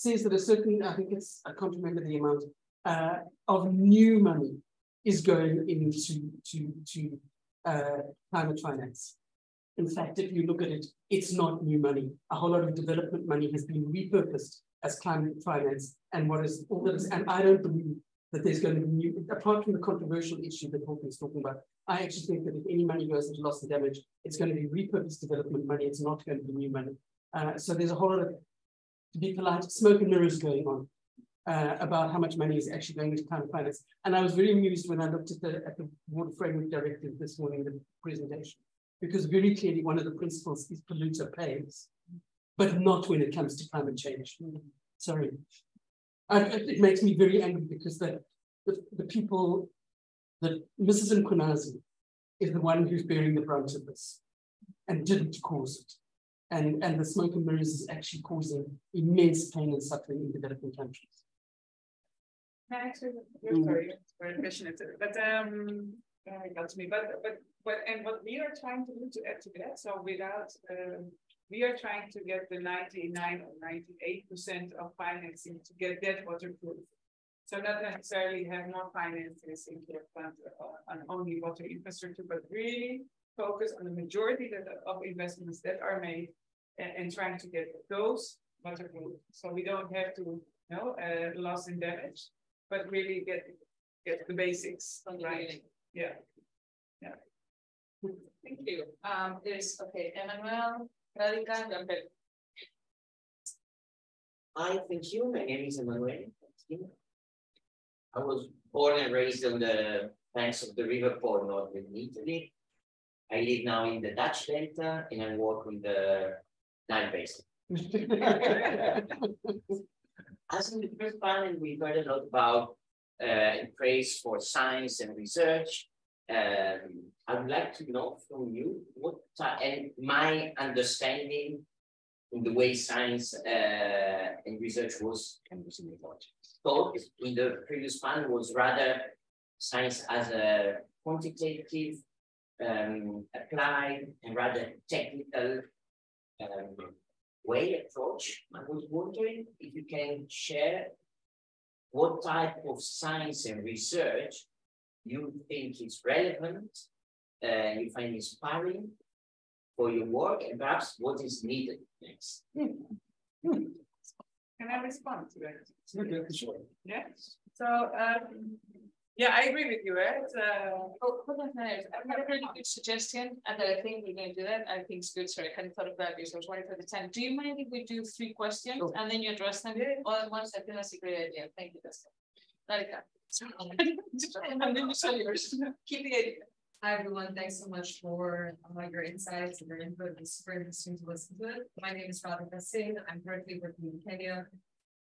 says that a certain, I think it's, I can't remember the amount, of new money is going into climate finance. In fact, if you look at it, it's not new money. A whole lot of development money has been repurposed as climate finance, and what is all that is, and I don't believe that there's going to be new, apart from the controversial issue that Håkan is talking about, I actually think that if any money goes into loss and damage, it's going to be repurposed development money, it's not going to be new money. So there's a whole lot of, to be polite, smoke and mirrors going on about how much money is actually going into climate finance. And I was very amused when I looked at the Water Framework Directive this morning, the presentation, because very clearly one of the principles is polluter pays, but not when it comes to climate change. Sorry. It makes me very angry because the people, that Mrs. Nkonazi is the one who's bearing the brunt of this and didn't cause it. And the smoke and mirrors is actually causing immense pain and suffering in developing countries. Actually, sorry, very passionate, but it got to me. But and what we are trying to do to add to that, so without we are trying to get the 99 or 98% of financing to get that waterproof. So not necessarily have more finances in the fund on only water infrastructure, but really focus on the majority of investments that are made and trying to get those waterproof. So we don't have to, loss and damage, but really get the basics right. Yeah. Thank you. There's Emmanuel, Radhika, jump in. Hi, thank you. My name is Emmanuel. I was born and raised on the banks of the River Po, northern Italy. I live now in the Dutch Delta and I work in the Nile Basin. As in the first panel, we heard a lot about praise for science and research. I would like to know from you what, and my understanding in the way science and research was taught in the previous panel was rather science as a quantitative, applied, and rather technical approach. I was wondering if you can share what type of science and research you think is relevant, you find inspiring for your work, and perhaps what is needed next. Can I respond to that? Sure. Yeah. So, I agree with you, right? Hold on a minute. I've got a really good suggestion, and I think we're going to do that. I think it's good. Sorry, I hadn't thought of that because I was waiting for the time. Do you mind if we do 3 questions and then you address them all at once? I think that's a great idea. Thank you, Dustin. Radhika. And then you say yours. Keep the idea. Hi, everyone. Thanks so much for your insights and your input. It's super interesting to listen to it. My name is Radhika Singh. I'm currently working in Kenya.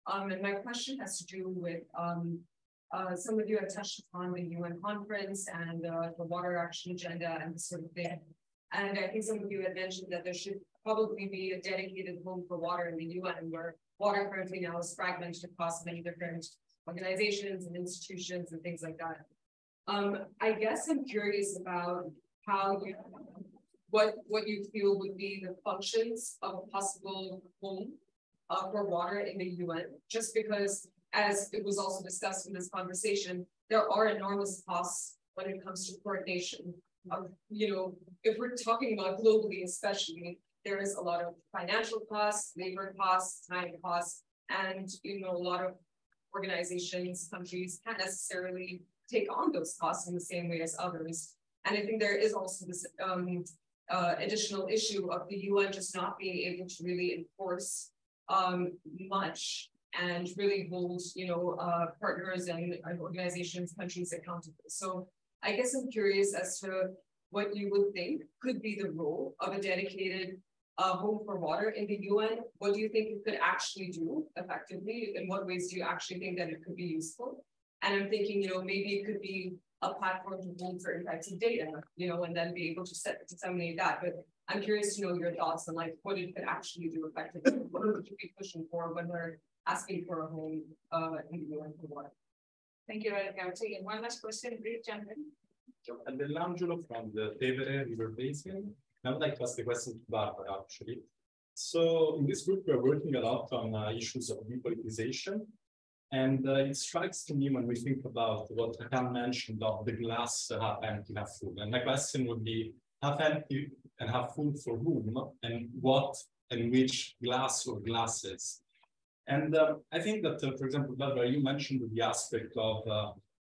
And my question has to do with some of you have touched upon the UN conference and the water action agenda and this sort of thing. And I think some of you had mentioned that there should probably be a dedicated home for water in the UN, where water currently now is fragmented across many different organizations and institutions and things like that. I guess I'm curious about how what you feel would be the functions of a possible home for water in the UN, just because, as it was also discussed in this conversation, there are enormous costs when it comes to coordination. If we're talking about globally, especially, there is a lot of financial costs, labor costs, time costs, and a lot of organizations, countries can't necessarily take on those costs in the same way as others. And I think there is also this additional issue of the UN just not being able to really enforce much and really hold, partners and organizations, countries accountable. So I guess I'm curious as to what you would think could be the role of a dedicated home for water in the UN. What do you think it could actually do effectively? In what ways do you actually think that it could be useful? And I'm thinking, maybe it could be a platform to hold certain types of data, and then be able to disseminate that. But I'm curious to know your thoughts on what it could actually do effectively. What would you be pushing for when we're asking for a home in the UN for water? Thank you, Radhika. I'll take one last question. Brief jump in. And then Angelo from the Tevere River Basin. I would like to ask the question to Barbara, actually. So in this group, we're working a lot on issues of depoliticization. And it strikes to me when we think about what Håkan mentioned of the glass half empty, half full. And my question would be half empty and half full for whom, and what and which glass or glasses. And I think that, for example, Barbara, you mentioned the aspect of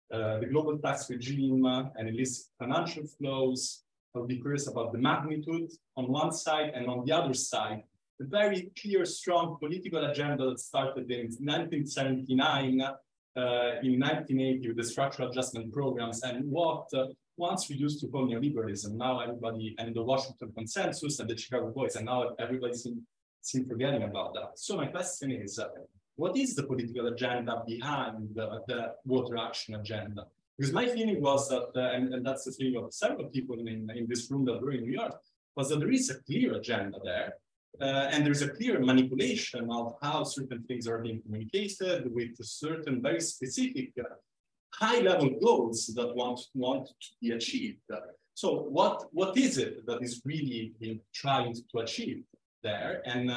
the global tax regime and illicit financial flows. I'll be curious about the magnitude on one side, and on the other side, the very clear, strong political agenda that started in 1979, in 1980 with the structural adjustment programs, and what once we used to call neoliberalism, now everybody, and the Washington Consensus and the Chicago Boys, and now everybody seems forgetting about that. So my question is, what is the political agenda behind the water action agenda? Because my feeling was that, and that's the feeling of several people in this room that were in New York, was that there is a clear agenda there. And there's a clear manipulation of how certain things are being communicated with certain very specific high-level goals that want to be achieved. So what is it that is really being trying to achieve there? And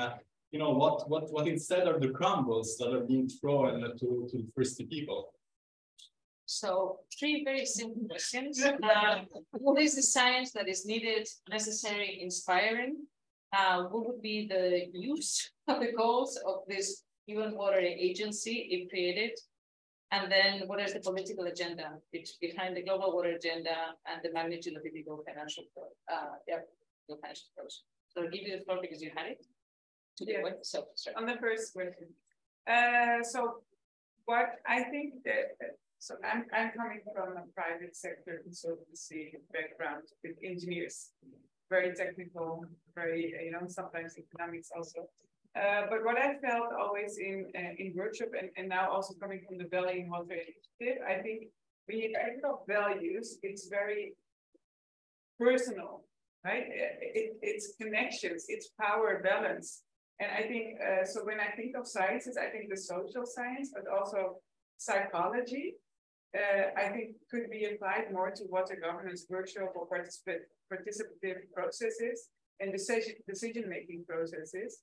you know, what instead are the crumbles that are being thrown to the first people? So 3 very simple questions. What is the science that is needed, necessary, inspiring? What would be the use of the goals of this UN water agency if created? And then what is the political agenda behind the global water agenda and the magnitude of the legal financial flows? So I'll give you the floor because you had it. So on the first question. So what I think that, so I'm coming from a private sector consultancy background with engineers, very technical, very, you know, sometimes economics also. But what I felt always in workshop and now also coming from the Valin Water Initiative, I think when you think of values, it's very personal, right? It's connections, it's power balance. And I think, so when I think of sciences, I think the social science, but also psychology, I think could be applied more to water governance workshop or participative processes and decision-making processes.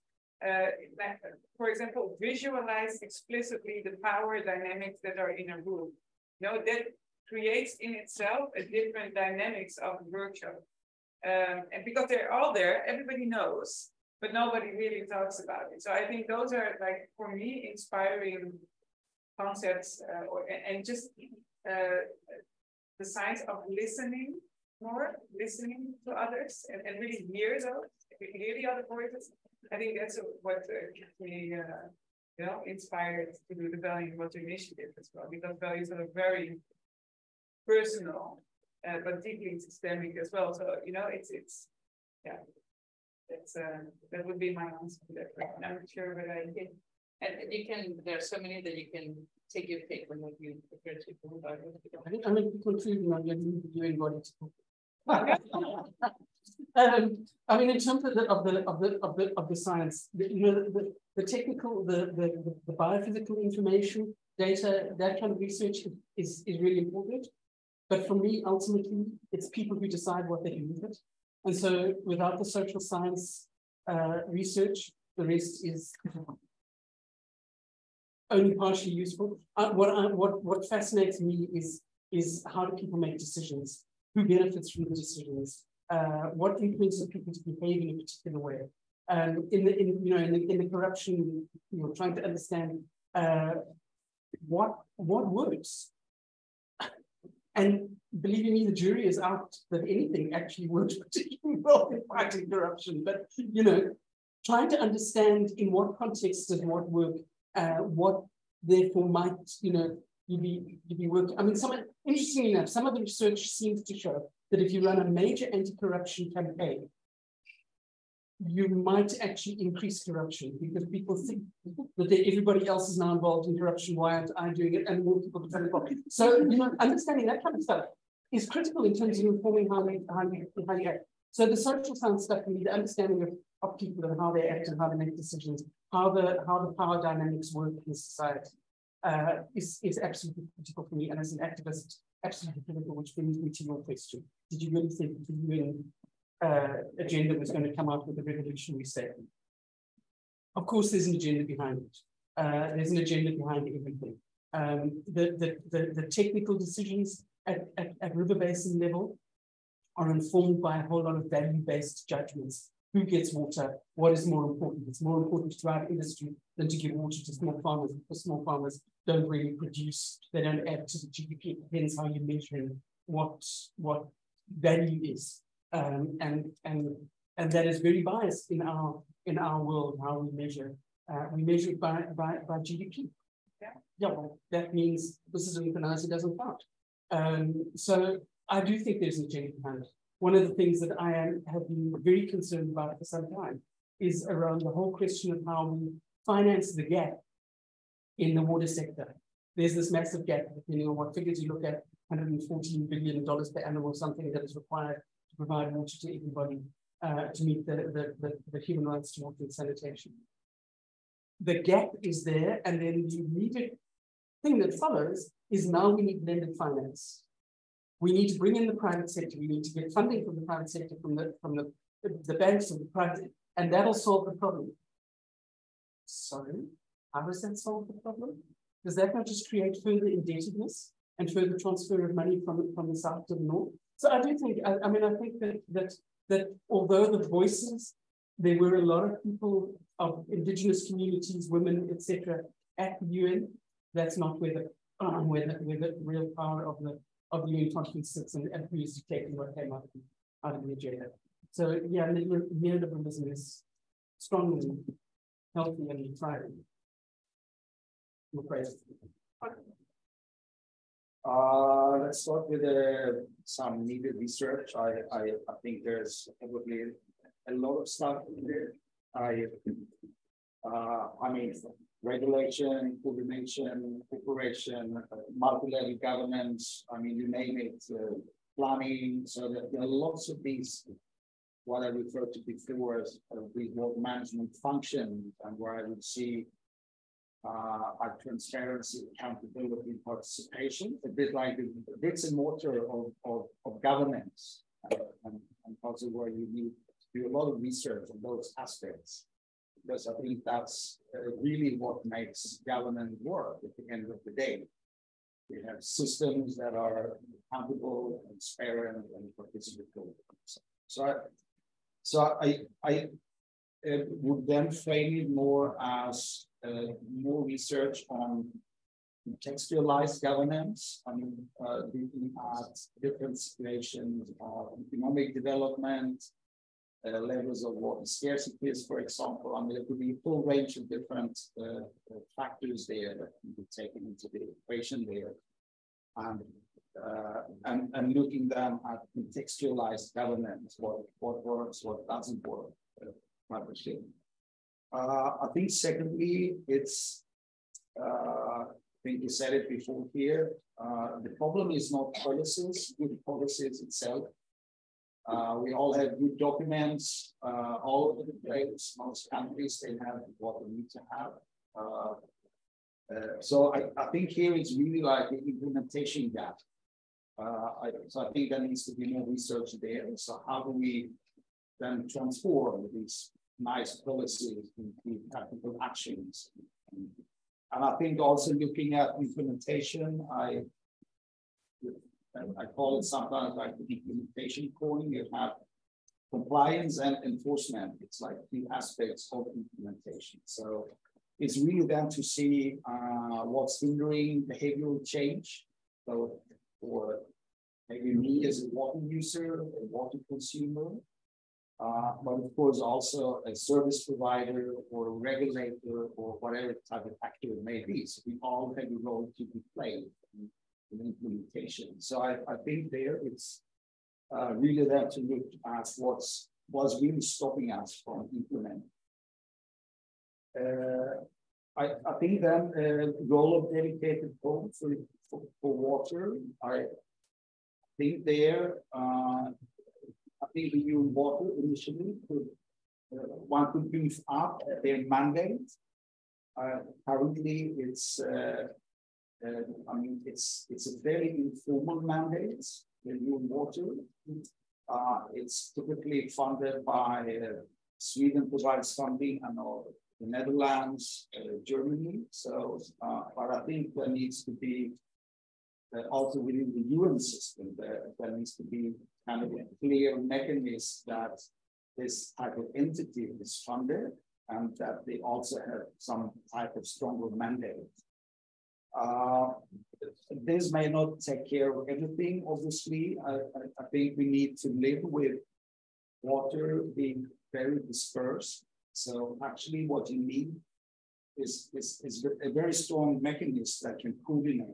For example, visualize explicitly the power dynamics that are in a room. You know, that creates in itself a different dynamics of the workshop. And because they're all there, everybody knows, but nobody really talks about it. So I think those are, like, for me, inspiring concepts, and just the science of listening more, listening to others, and really hear those, hear the other voices. I think that's what kept me, you know, inspired to do the Valin Water Initiative as well, because values are very personal, but deeply systemic as well. So, you know, yeah, that would be my answer to that question. I'm not sure whether I did. And you can, there are so many that you can take your pick when you prepare to move on. I mean, conclusion on your embodied. I mean, in terms of the science, you know, the technical, the biophysical information, data, that kind of research is really important. But for me, ultimately, it's people who decide what they do with it. And so, without the social science research, the rest is only partially useful. What fascinates me is how do people make decisions? Who benefits from the decisions? What influences people to behave in a particular way? In the corruption, you know, trying to understand what works. And believe me, the jury is out that anything actually works particularly well in fighting corruption. But, you know, trying to understand in what context does what work, what therefore might, you know, you be working. I mean, interestingly enough, some of the research seems to show that if you run a major anti-corruption campaign, you might actually increase corruption because people think that everybody else is now involved in corruption. Why aren't I doing it? And more people become involved. So, you know, understanding that kind of stuff is critical in terms of informing how you act. So the social science stuff, we need the understanding of people and how they act and how they make decisions, how the power dynamics work in society is absolutely critical for me. And as an activist, absolutely critical, which brings me to your question. Did you really think the UN agenda was going to come out with a revolutionary statement? Of course, there's an agenda behind it. There's an agenda behind everything. The technical decisions at river basin level are informed by a whole lot of value-based judgments. Who gets water? What is more important? It's more important to drive industry than to give water to small farmers, because small farmers don't really produce, they don't add to the GDP. It depends how you're measuring what value is. And that is very biased in our world, how we measure. We measure it by GDP. Yeah, well, that means this is an equalizer doesn't count. So I do think there's an agenda behind it. One of the things that I have been very concerned about for some time is around the whole question of how we finance the gap in the water sector. There's this massive gap, depending on what figures you look at, $114 billion per annum or something that is required to provide water to everybody to meet the human rights to water and sanitation. The gap is there, and then the immediate thing that follows is now we need blended finance. We need to bring in the private sector. We need to get funding from the private sector, from the banks and the private, and that'll solve the problem. Sorry, how does that solve the problem? Does that not just create further indebtedness and further transfer of money from the south to the north? So I do think, I think that although the voices, there were a lot of people of indigenous communities, women, etc., at the UN. That's not where the real power of the UN conference sits, and who is dictating what came out of the agenda. So yeah, neoliberalism is strong and healthy and thriving. Let's start with some needed research. I think there's probably a lot of stuff in there. I mean, regulation, coordination, cooperation, multi-level governance, I mean, you name it, planning. So that there are lots of these, what I referred to before as reward management functions, and where I would see our transparency, accountability, participation, a bit like the bricks and mortar of governance, and also where you need to do a lot of research on those aspects. Because I think that's really what makes governance work at the end of the day. We have systems that are accountable, transparent, and participatory. So I would then frame it more as more research on contextualized governance. I mean, looking at different situations of economic development, levels of water scarcity is, for example. I mean, there could be a full range of different factors there that can be taken into the equation there. And looking then at contextualized governance, what works, what doesn't work, type of thing. I think secondly, it's, I think you said it before here, the problem is not policies, good policies itself. We all have good documents all over the place. Most countries, they have what they need to have. So I think here it's really like the implementation gap. So I think there needs to be more research there. So how do we then transform these nice policies into practical actions? And I think also looking at implementation, I call it sometimes like the implementation coin. You have compliance and enforcement. It's like the aspects of implementation. So it's really then to see what's hindering behavioral change. So for maybe me as a water user, a water consumer, but of course also a service provider or a regulator or whatever type of actor it may be. So we all have a role to be played in implementation. So I think there it's really there to look at what's really stopping us from implementing. I think then the role of dedicated code for water, I think there, I think the new water initially could, one could beef up their mandate. Currently, it's, I mean, it's a very informal mandate, the new water. It's typically funded by Sweden provides funding, and the Netherlands, Germany. So, but I think there needs to be also within the UN system, there needs to be kind of a clear mechanism that this type of entity is funded and that they also have some type of stronger mandate. This may not take care of everything, obviously. I think we need to live with water being very dispersed. So actually what you need is a very strong mechanism that can coordinate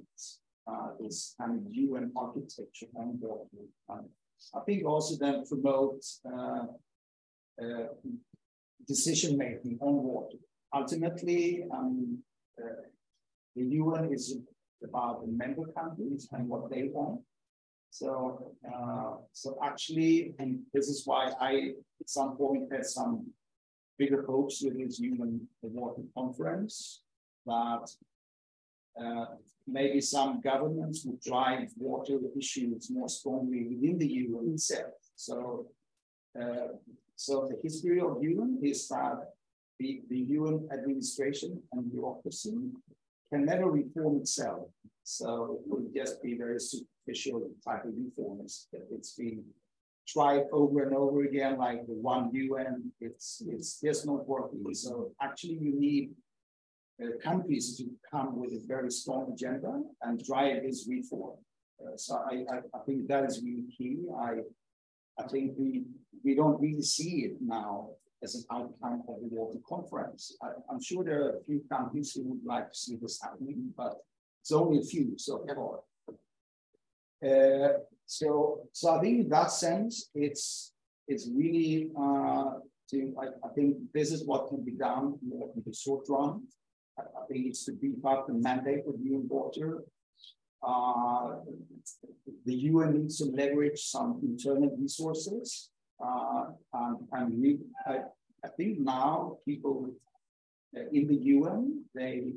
this kind of UN architecture on water. I think also then promote decision-making on water. Ultimately, the UN is about the member countries and what they want. So, so actually, and this is why I, at some point, had some bigger hopes with this UN Water Conference, that maybe some governments would drive water issues more strongly within the UN itself. So, so the history of UN is that the UN administration and bureaucracy can never reform itself. So it would just be very superficial type of reforms that it's been tried over and over again, like the one UN, it's just not working. So actually you need countries to come with a very strong agenda and drive this reform. So I think that is really key. I think we don't really see it now as an outcome of the Water Conference. I'm sure there are a few countries who would like to see this happening, but it's only a few so far. So I think in that sense, it's really I think this is what can be done more in the short run. I think it's to beef up the mandate of UN Water. The UN needs to leverage some internal resources. I think now people in the UN, they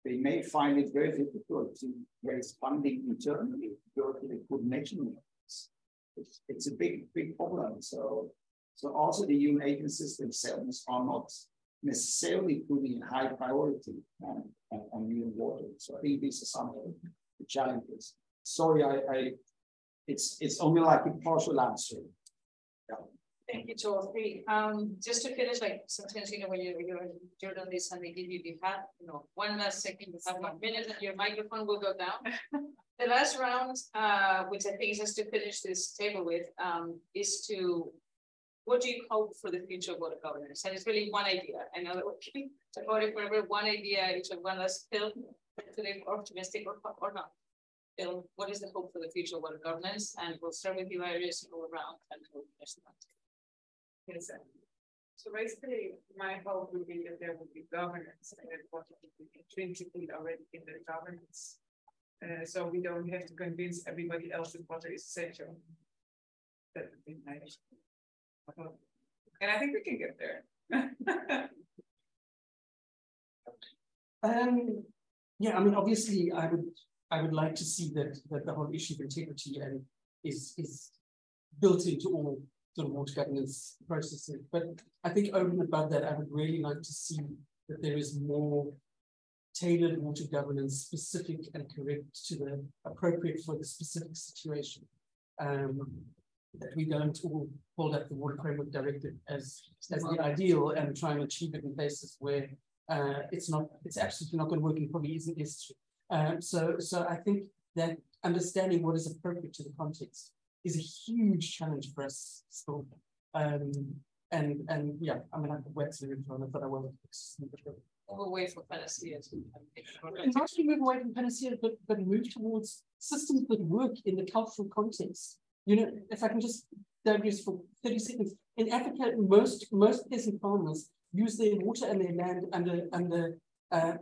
may find it very difficult to raise funding internally because of the coordination needs. It's a big problem. So also the UN agencies themselves are not necessarily putting a high priority on UN water. So I think these are some of the challenges. Sorry, it's only like a partial answer. Yeah. Thank you, Tropp. Just to finish, like sometimes when you're a journalist and they give you one last second, you have 1 minute and your microphone will go down. The last round, which I think is just to finish this table with, is to what do you hope for the future of water governance? And it's really one idea. I know that we're keeping forever one idea, each of one last film, today optimistic or not. Bill, what is the hope for the future of water governance? And we'll start with you, Iris, and go around and we'll finish the round. Yes, sir. So basically, my hope would be that there would be governance and that water would be intrinsically already in the governance. So we don't have to convince everybody else that water is essential. That would be nice. And I think we can get there. Yeah, I mean, obviously, I would like to see that the whole issue of integrity and is built into all sort of water governance processes. But I think over and above that, I would really like to see that there is more tailored water governance, specific and correct to the appropriate for the specific situation. That we don't all hold up the Water Framework Directive as the ideal and try and achieve it in places where it's absolutely not going to work and probably isn't necessary. So I think that understanding what is appropriate to the context is a huge challenge for us still. And yeah, I mean, I could wax lyrics on it, but I won't. Move away from panaceas. Not to move away from panacea, but move towards systems that work in the cultural context. You know, if I can just digress for 30 seconds, in Africa, most peasant farmers use their water and their land under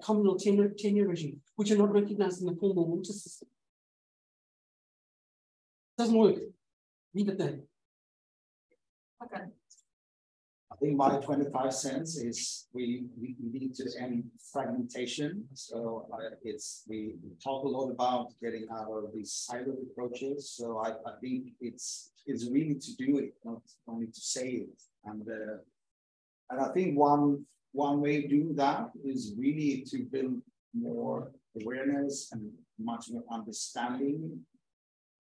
communal tenure regime, which are not recognized in the formal water system. Doesn't work. Leave it there. Okay. I think my 25 cents is we need to end fragmentation. So we talk a lot about getting out of these siloed approaches. So I think it's really to do it, not only to say it. And I think one one way to do that is really to build more awareness and much more understanding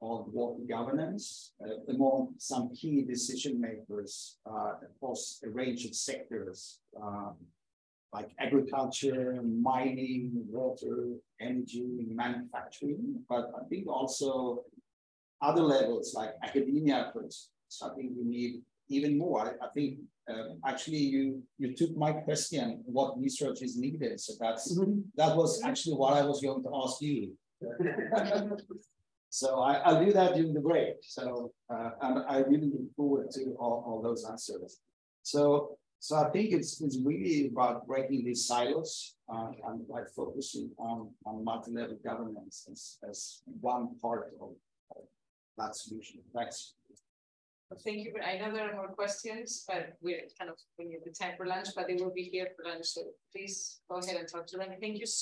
of water governance among some key decision makers across a range of sectors like agriculture, mining, water, energy, manufacturing, but I think also other levels like academia, for instance. I think we need even more. I think actually you took my question, what research is needed. So that was actually what I was going to ask you. So I'll do that during the break. So and I really look forward to all those answers. So I think it's really about breaking these silos and like focusing on multi-level governance as one part of that solution. Thanks. Well, thank you. I know there are more questions, but we're kind of running out of time for lunch, but they will be here for lunch. So please go ahead and talk to them. Thank you so